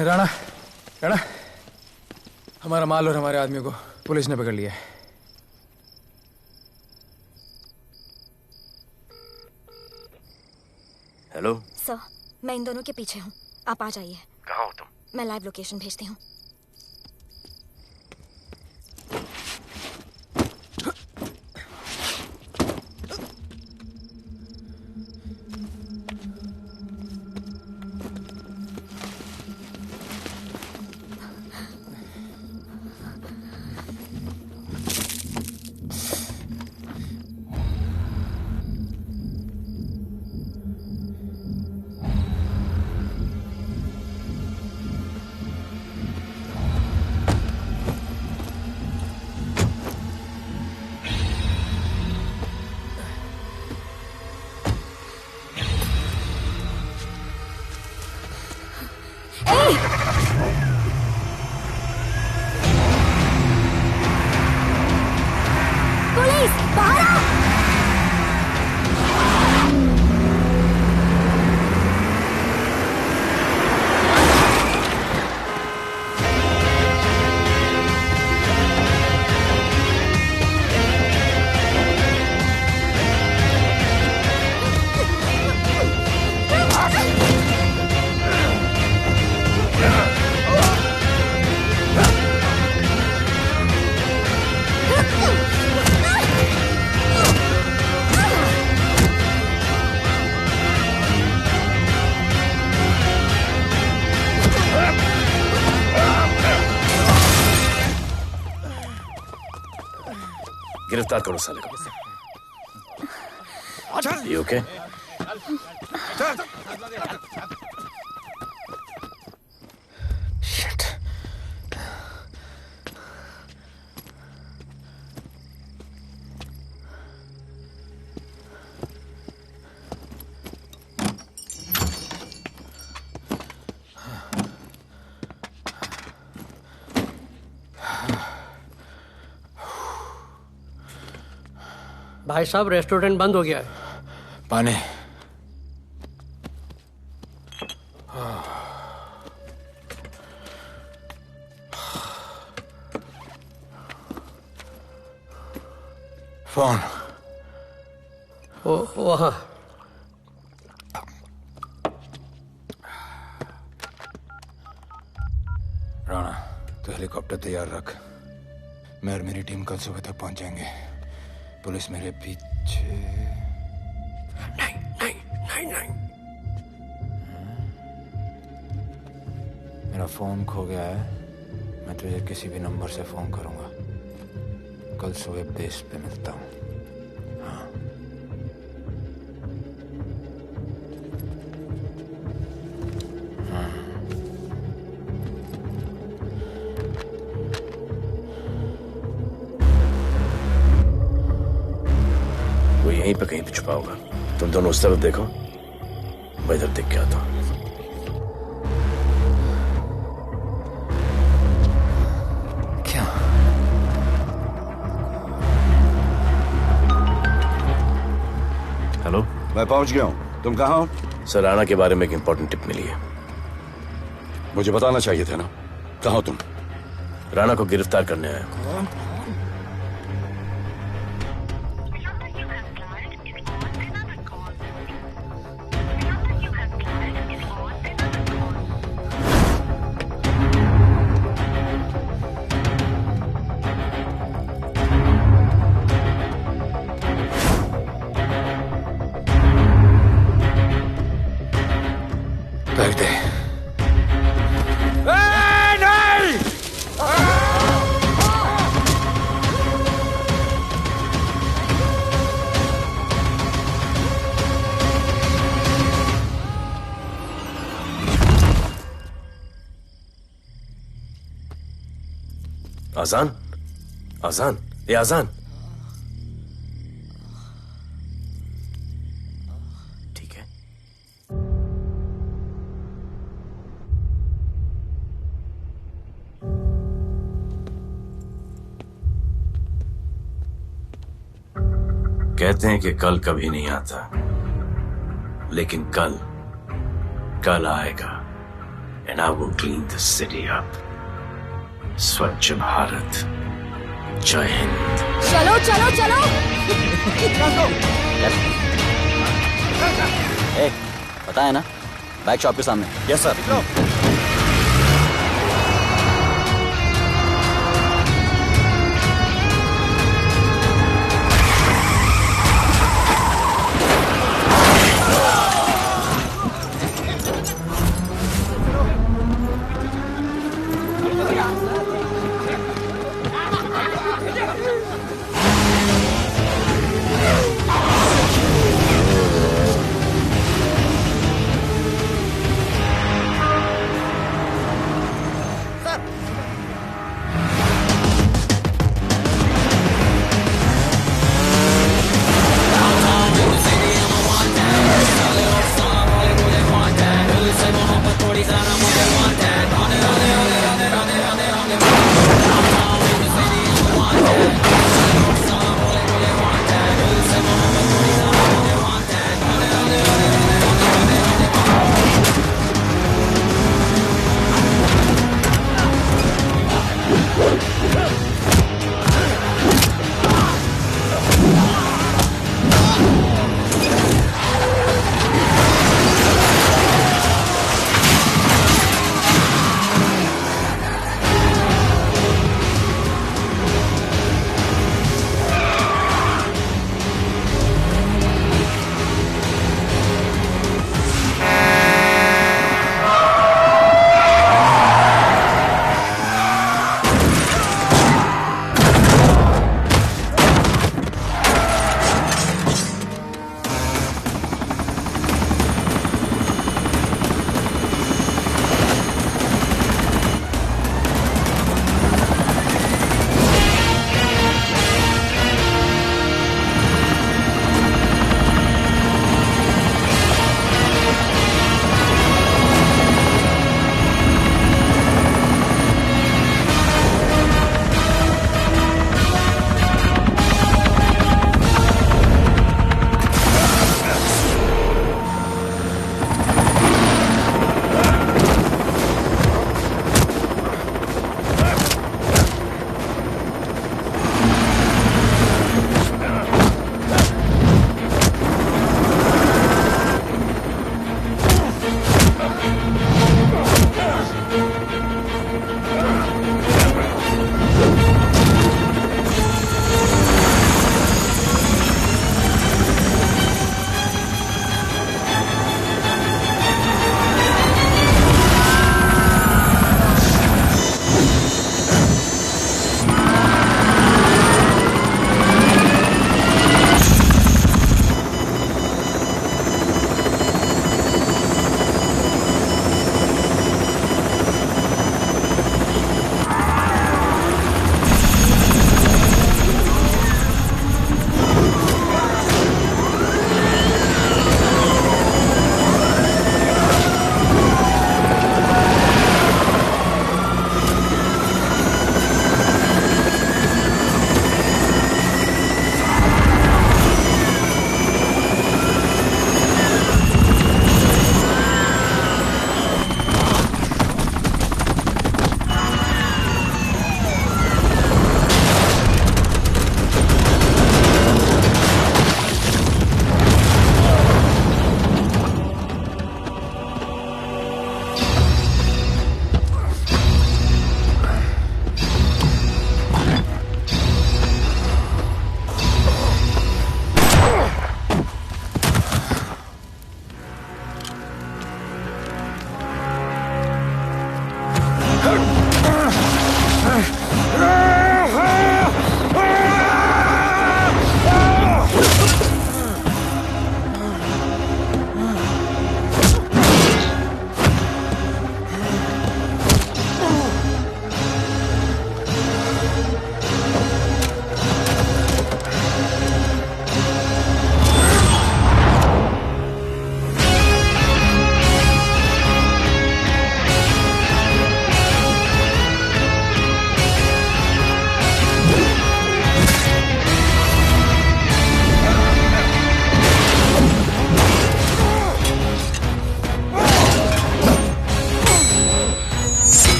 राणा, राणा, हमारा माल और हमारे आदमियों को पुलिस ने पकड़ लिया है। हेलो सर, मैं इन दोनों के पीछे हूँ। आप आ जाइए। कहाँ हो तुम? मैं लाइव लोकेशन भेजती हूँ। पुलिस, बाहर आओ! गिरफ्तार करो साले को। You okay? Shit. भाई साहब, रेस्टोरेंट बंद हो गया है। पानी। फोन। वहाँ। हेलीकॉप्टर तैयार रख। मैं और मेरी टीम कल सुबह तक पहुंच जाएंगे। पुलिस मेरे पीछे नहीं। मेरा फोन खो गया है। मैं तुझे किसी भी नंबर से फोन करूंगा। कल सुबह बेस पे मिलता हूँ। हाँ। वो यहीं पे कहीं पे छुपा होगा। तुम दोनों उस तरफ देखो, मैं इधर देख के आता हूँ। क्या? हेलो, मैं पहुंच गया हूँ। तुम कहाँ हो? सर, राणा के बारे में एक इंपॉर्टेंट टिप मिली है। मुझे बताना चाहिए था ना। कहाँ हो तुम? राणा को गिरफ्तार करने आया हूँ। बैग दे। आजान, आजान, ये आजान। ठीक है। कहते हैं कि कल कभी नहीं आता, लेकिन कल आएगा। And I will clean the city up. स्वच्छ भारत। जय हिंद। चलो चलो चलो। पता है ना, बाइक शॉप के सामने। Yes sir.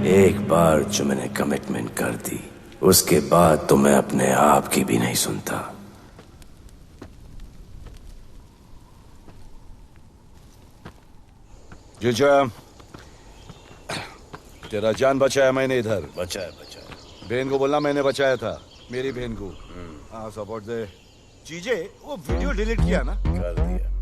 एक बार जो मैंने कमिटमेंट कर दी उसके बाद तो मैं अपने आप की भी नहीं सुनता। जीजा, तेरा जान बचाया मैंने इधर। बचाया। बहन को बोलना मैंने बचाया था, मेरी बहन को। हाँ सपोर्ट दे। जीजे वो वीडियो डिलीट किया ना? कर दिया।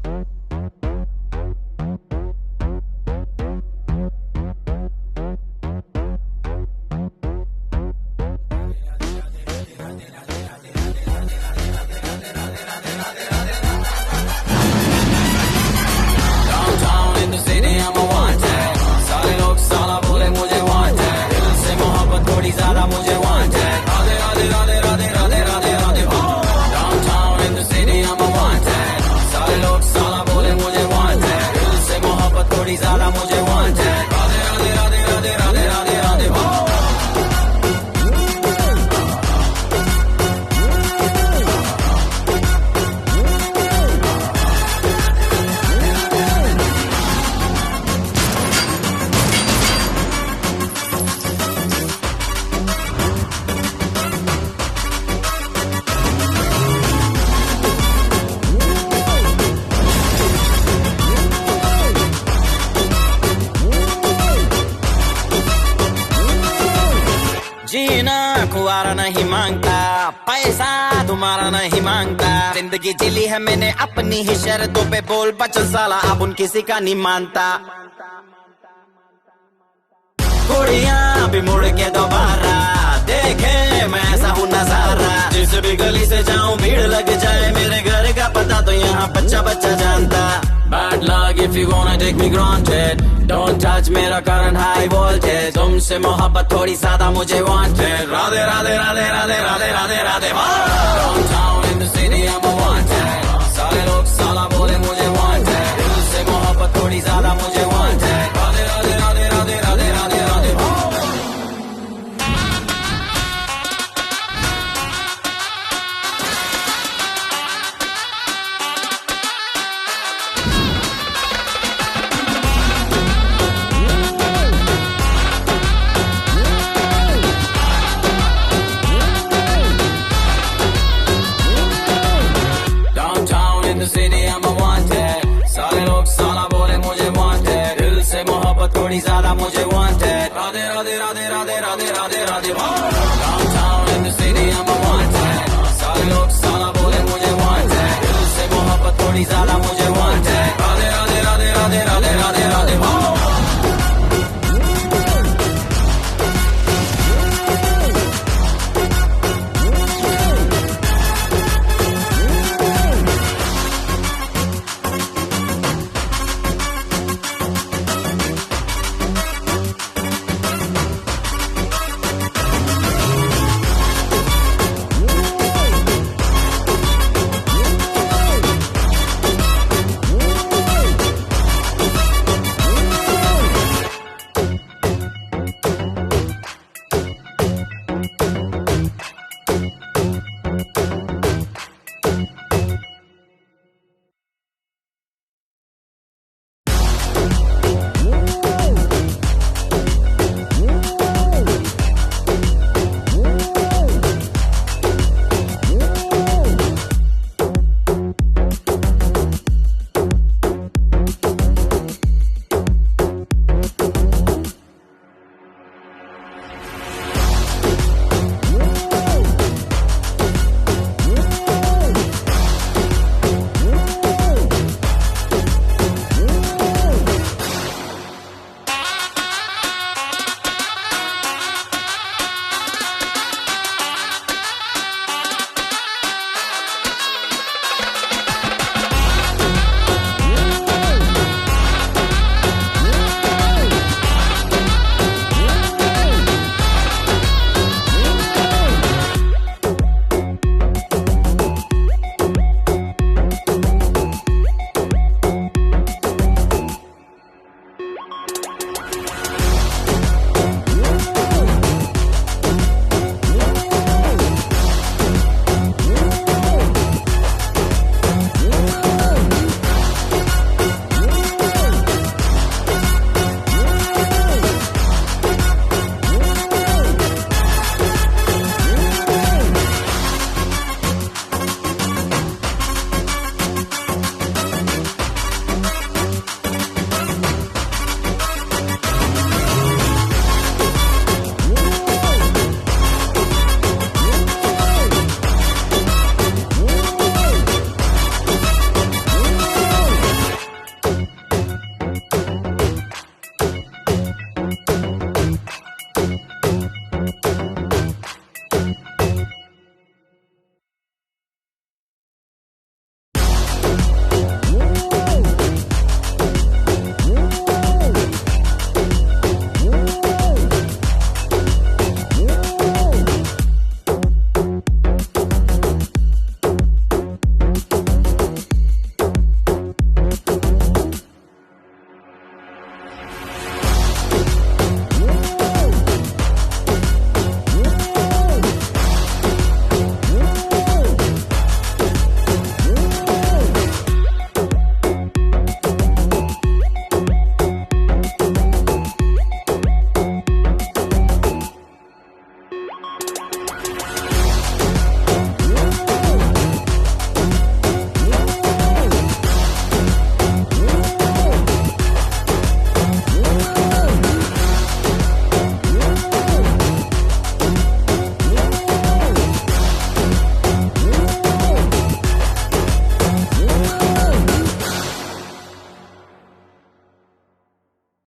कुआरा नहीं मांगता, पैसा तुम्हारा नहीं मांगता। जिंदगी जिली है मैंने अपनी ही शर्तों पे, बोल बचन साला अब उन किसी का नहीं मानता। कुड़ियां भी मुड़ के दोबारा देखे मैं ऐसा हूँ नजारा। जिस भी गली से जाऊं भीड़ लग जाए, मेरे घर का पता तो यहाँ बच्चा बच्चा जानता। Bad luck if you gonna take me granted, don't touch मेरा current high voltage। तुमसे मोहब्बत थोड़ी ज्यादा मुझे wanted। Radhe Radhe Radhe Radhe Radhe Radhe Radhe. Downtown in the city I'm a wanted, सारे लोग साला बोले मुझे wanted। दिल से मोहब्बत थोड़ी ज्यादा मुझे wanted। Radhe Radhe Radhe Radhe Radhe Radhe Radhe. Downtown in the city I'm a wanted, थोड़ी ज्यादा मुझे wanted Radhe Radhe Radhe Radhe Radhe Radhe Radhe downtown in the city I am wanted सारे लोग साला बोले मुझे वांटेड दिल से मोहब्बत थोड़ी ज्यादा मुझे